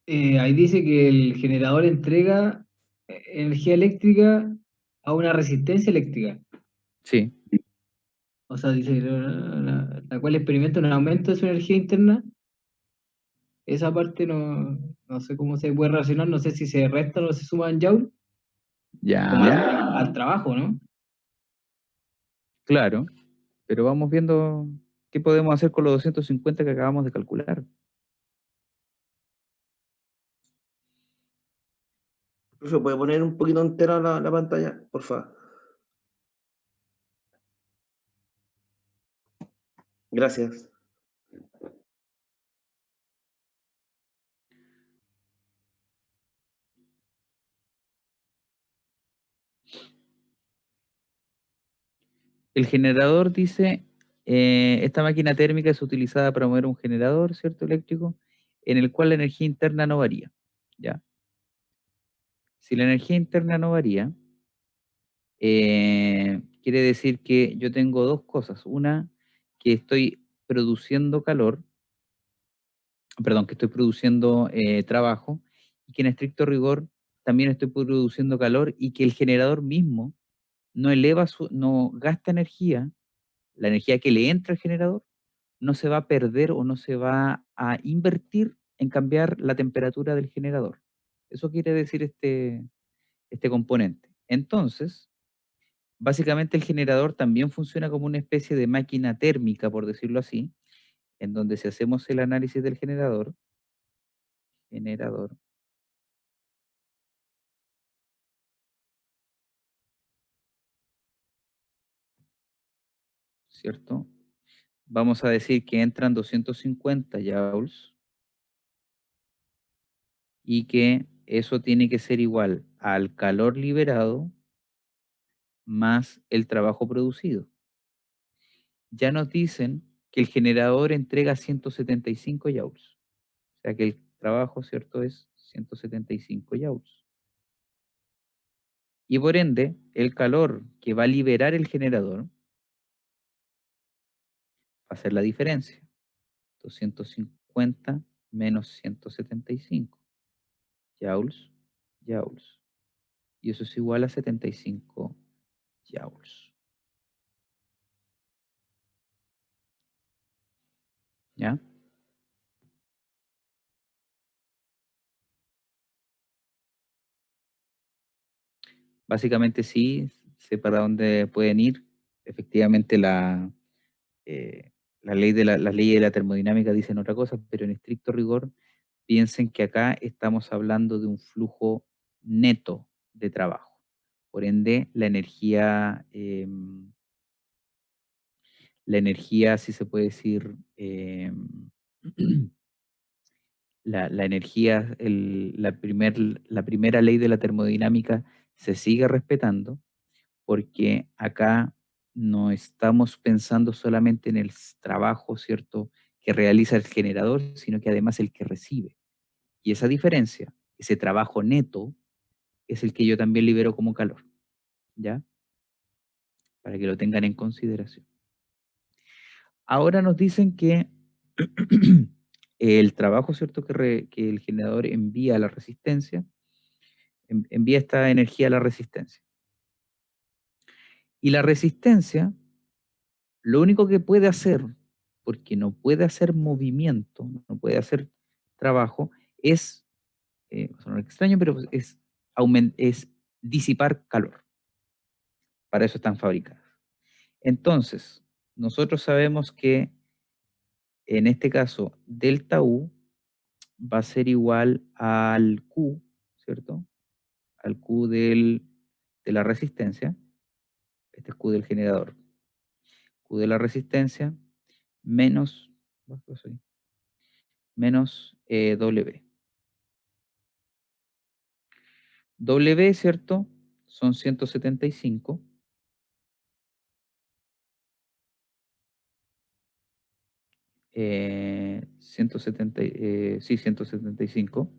Ahí dice que el generador entrega energía eléctrica a una resistencia eléctrica. Sí, O sea, dice la cual experimenta un aumento de su energía interna. Esa parte no sé cómo se puede relacionar, no sé si se restan o se suman joule como ya, al trabajo, ¿no? claro. Pero vamos viendo qué podemos hacer con los 250 que acabamos de calcular. Profe, ¿puede poner un poquito entera la pantalla, por favor? Gracias. El generador dice, esta máquina térmica es utilizada para mover un generador, ¿cierto? Eléctrico, en el cual la energía interna no varía. ¿Ya? Si la energía interna no varía, quiere decir que yo tengo dos cosas. Una, que estoy produciendo calor, perdón, que estoy produciendo trabajo, y que en estricto rigor también estoy produciendo calor, y que el generador mismo no gasta energía, la energía que le entra al generador no se va a perder o no se va a invertir en cambiar la temperatura del generador. Eso quiere decir este componente. Entonces, básicamente el generador también funciona como una especie de máquina térmica, por decirlo así, en donde si hacemos el análisis del generador, ¿cierto? Vamos a decir que entran 250 joules y que eso tiene que ser igual al calor liberado más el trabajo producido. Ya nos dicen que el generador entrega 175 joules. O sea que el trabajo, ¿cierto?, es 175 joules. Y por ende, el calor que va a liberar el generador va a ser la diferencia. 250 menos 175. Joules. Y eso es igual a 75 joules. ¿Ya? Básicamente sí, sé para dónde pueden ir. Efectivamente las leyes de la termodinámica dicen otra cosa, pero en estricto rigor piensen que acá estamos hablando de un flujo neto de trabajo. Por ende, la energía la energía, si se puede decir, la energía, la primera ley de la termodinámica se sigue respetando, porque acá no estamos pensando solamente en el trabajo, ¿cierto?, que realiza el generador, sino que además el que recibe. Y esa diferencia, ese trabajo neto, es el que yo también libero como calor, ¿ya? Para que lo tengan en consideración. Ahora nos dicen que el trabajo, ¿cierto?, que el generador envía a la resistencia, envía esta energía a la resistencia. Y la resistencia, lo único que puede hacer, porque no puede hacer movimiento, no puede hacer trabajo, es, va a sonar extraño, pero es disipar calor. Para eso están fabricadas. Entonces, nosotros sabemos que en este caso, delta U va a ser igual al Q, ¿cierto? Al Q de la resistencia. Este es Q del generador. Q de la resistencia menos W. W, ¿cierto? Son 175. Sí, 175,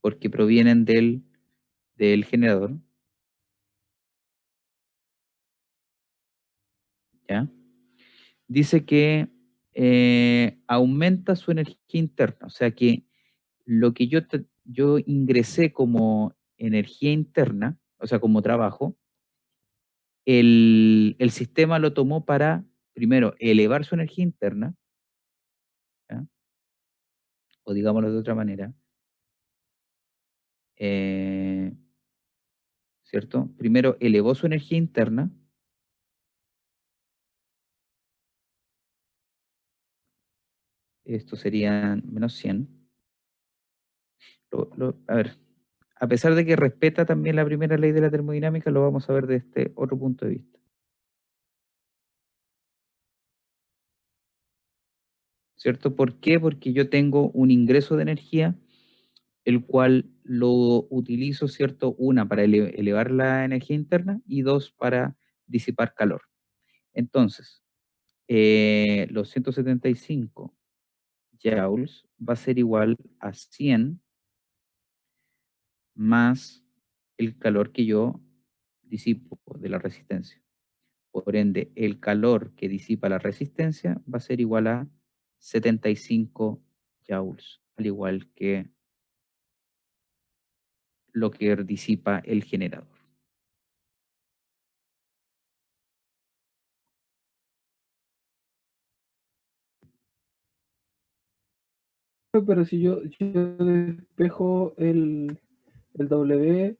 porque provienen del generador, ¿ya? Dice que aumenta su energía interna, o sea que lo que yo ingresé como energía interna, o sea, como trabajo, el sistema lo tomó para, primero, elevar su energía interna, ¿ya? O digámoslo de otra manera, ¿cierto? Primero elevó su energía interna, esto serían menos 100. A ver, a pesar de que respeta también la primera ley de la termodinámica, lo vamos a ver desde este otro punto de vista. ¿Cierto? ¿Por qué? Porque yo tengo un ingreso de energía, el cual lo utilizo, ¿cierto? Una, para elevar la energía interna y dos, para disipar calor. Entonces, los 175 joules va a ser igual a 100 más el calor que yo disipo de la resistencia. Por ende, el calor que disipa la resistencia va a ser igual a 75 joules, al igual que lo que disipa el generador. Pero si yo despejo el W,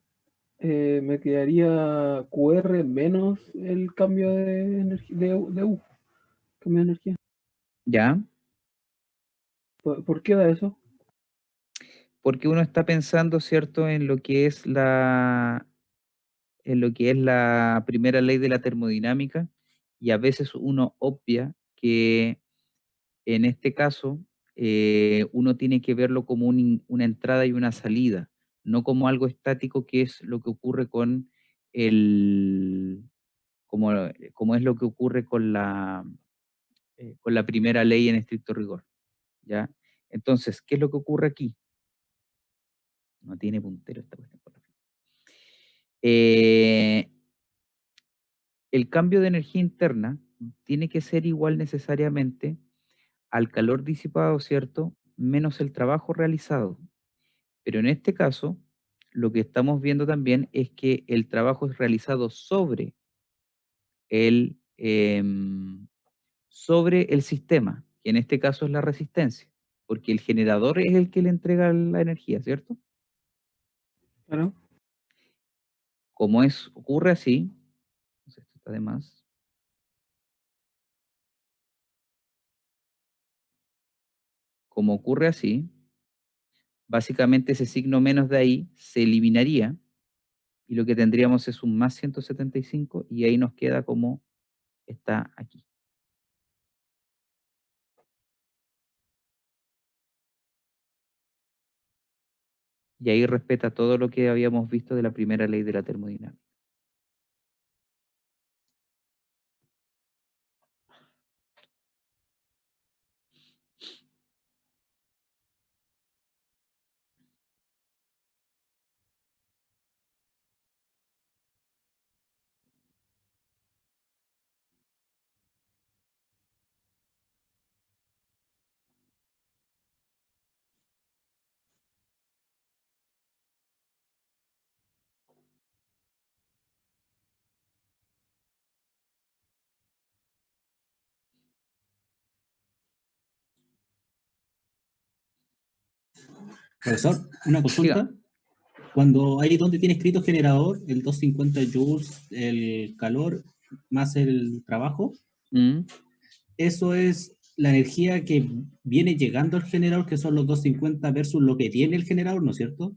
me quedaría QR menos el cambio de energía de U, cambio de energía. ¿Ya? ¿Por qué da eso? Porque uno está pensando, ¿cierto?, en lo que es la primera ley de la termodinámica, y a veces uno obvia que en este caso uno tiene que verlo como una entrada y una salida, no como algo estático, que es lo que ocurre con como es lo que ocurre con la primera ley en estricto rigor, ¿ya? Entonces, ¿qué es lo que ocurre aquí? No tiene puntero esta cuestión. El cambio de energía interna tiene que ser igual necesariamente al calor disipado, ¿cierto?, menos el trabajo realizado. Pero en este caso, lo que estamos viendo también es que el trabajo es realizado sobre el sistema, que en este caso es la resistencia, porque el generador es el que le entrega la energía, ¿cierto? Claro. Como ocurre así, esto está de más. Como ocurre así, básicamente ese signo menos de ahí se eliminaría y lo que tendríamos es un más 175 y ahí nos queda como está aquí. Y ahí respeta todo lo que habíamos visto de la primera ley de la termodinámica. Profesor, una consulta. Cuando ahí donde tiene escrito generador, el 250 joules, el calor más el trabajo, eso es la energía que viene llegando al generador, que son los 250 versus lo que tiene el generador, ¿no es cierto?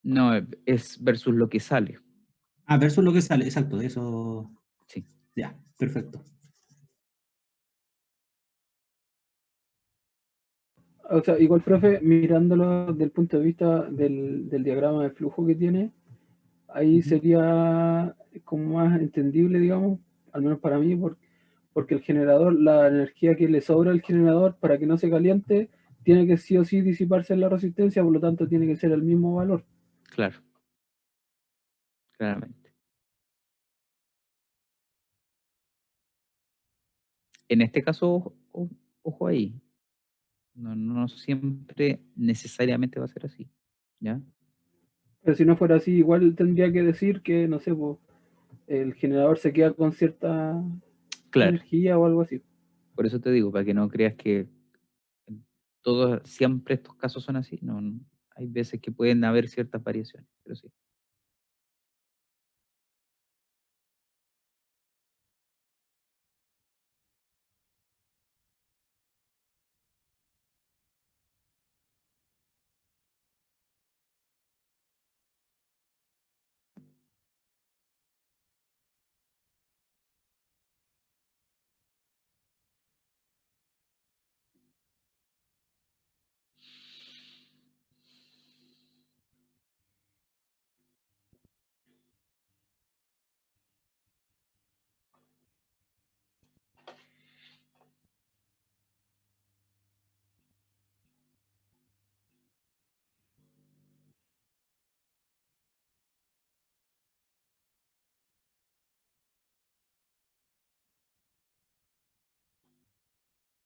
No, es versus lo que sale. Ah, versus lo que sale, exacto, eso. Sí. Ya, perfecto. O sea, igual, profe, mirándolo desde el punto de vista del diagrama de flujo que tiene, ahí sería como más entendible, digamos, al menos para mí, porque el generador, la energía que le sobra al generador para que no se caliente, tiene que sí o sí disiparse en la resistencia, por lo tanto tiene que ser el mismo valor. Claro. Claramente. En este caso, ojo ahí. No siempre necesariamente va a ser así. ¿Ya? Pero si no fuera así, igual tendría que decir que, no sé, pues, el generador se queda con cierta energía o algo así. Por eso te digo, para que no creas que siempre estos casos son así. No, hay veces que pueden haber ciertas variaciones, pero sí.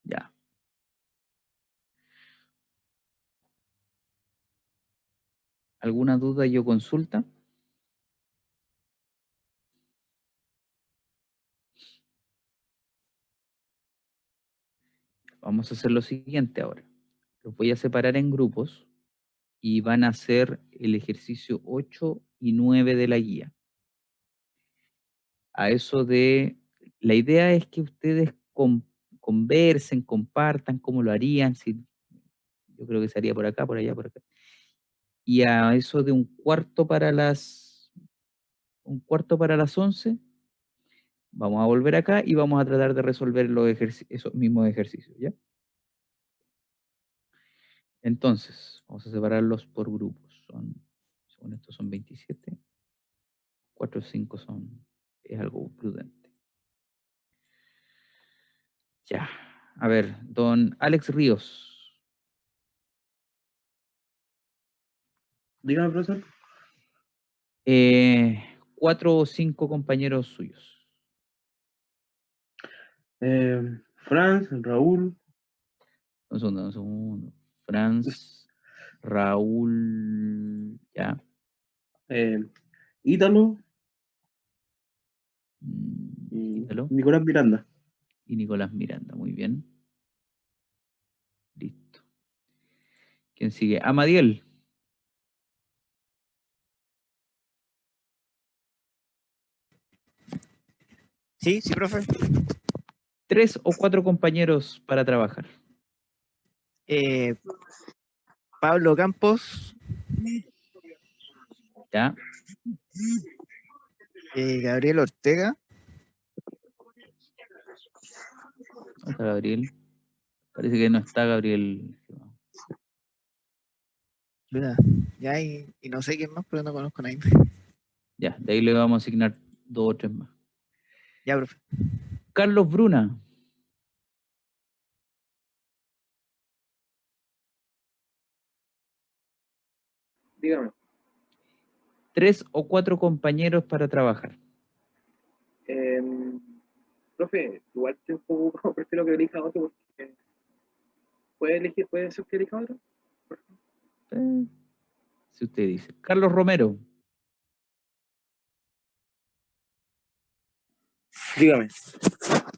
Ya. ¿Alguna duda yo consulta? Vamos a hacer lo siguiente ahora. Los voy a separar en grupos y van a hacer el ejercicio 8 y 9 de la guía. A eso de... La idea es que ustedes conversen, compartan cómo lo harían. Yo creo que se haría por acá, por allá, por acá. Y a eso de un cuarto para las 11, vamos a volver acá y vamos a tratar de resolver esos mismos ejercicios, ¿ya? Entonces, vamos a separarlos por grupos. Según esto son 27. 4 o 5 es algo prudente. Ya. A ver, don Alex Ríos. Dígame, profesor. 4 o 5 compañeros suyos. Franz, Raúl. Un segundo. Franz, Raúl, ya. Ítalo. Ítalo. Nicolás Miranda. Y Nicolás Miranda, muy bien. Listo. ¿Quién sigue? Amadiel. Sí, profe. 3 o 4 compañeros para trabajar. Pablo Campos. Ya. Gabriel Ortega. ¿Dónde está Gabriel? Parece que no está Gabriel. Luna. Ya, y no sé quién más, pero no conozco a nadie. Ya, de ahí le vamos a asignar 2 o 3 más. Ya, profe. Carlos Bruna. Dígame. 3 o 4 compañeros para trabajar. Profe, igual estoy un poco, prefiero que elija otro porque ¿puede ser que elija otro? Si usted dice. Carlos Romero. Dígame.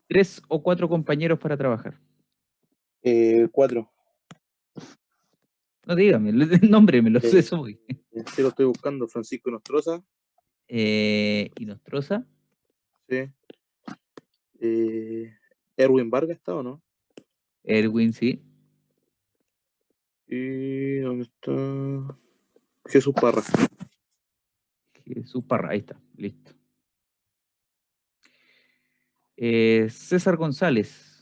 3 o 4 compañeros para trabajar. 4. No, dígame, el nombre me lo sé, eso voy. Sí, lo estoy buscando. Francisco Nostroza. ¿Y Nostroza? Sí. Erwin Vargas está o no. Erwin, sí. ¿Y dónde está? Jesús Parra. Jesús Parra, ahí está, listo. César González.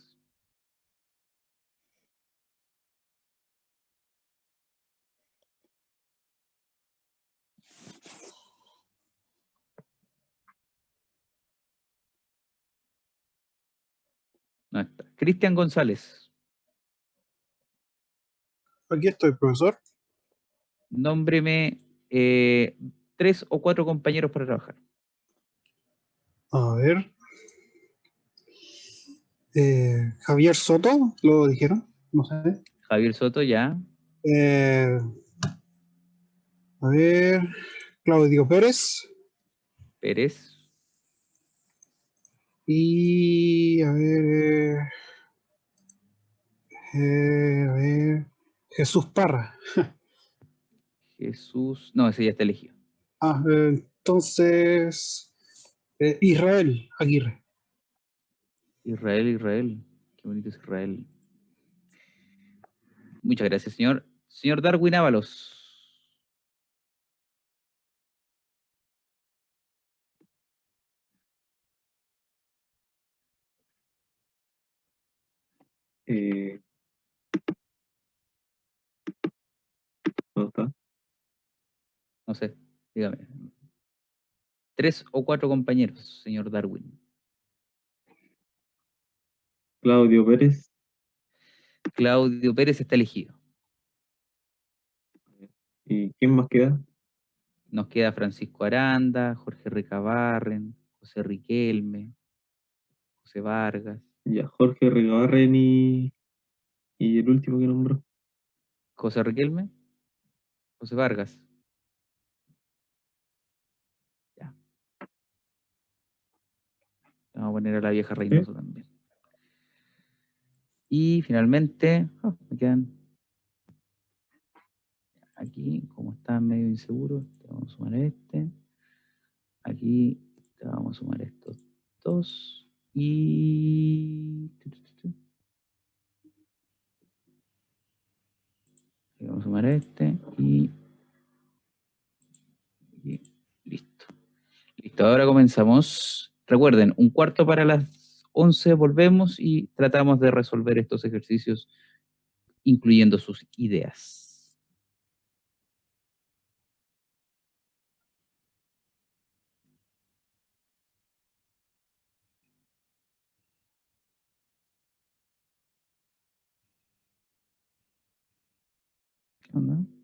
No está. Cristian González. Aquí estoy, profesor. Nómbreme 3 o 4 compañeros para trabajar. A ver. Javier Soto, ¿lo dijeron? No sé. Javier Soto, ya. A ver. Claudio Pérez. Pérez. Y a ver. A ver. Jesús Parra. Jesús. No, ese ya está elegido. Entonces. Israel Aguirre. Israel. Qué bonito es Israel. Muchas gracias, señor. Señor Darwin Ábalos. ¿Dónde está? No sé, dígame. 3 o 4 compañeros, señor Darwin. Claudio Pérez. Claudio Pérez está elegido. ¿Y quién más queda? Nos queda Francisco Aranda, Jorge Recabarren, José Riquelme, José Vargas. Ya, Jorge Regabarren y el último que nombró. José Riquelme, José Vargas. Ya. Vamos a poner a la vieja Reynoso también. Y finalmente, me quedan aquí, como está medio inseguro, te vamos a sumar a este. Aquí te vamos a sumar estos dos. Y le vamos a sumar a este y listo. Listo, ahora comenzamos. Recuerden, 1/4 para las 11 volvemos y tratamos de resolver estos ejercicios incluyendo sus ideas. ¿Qué onda?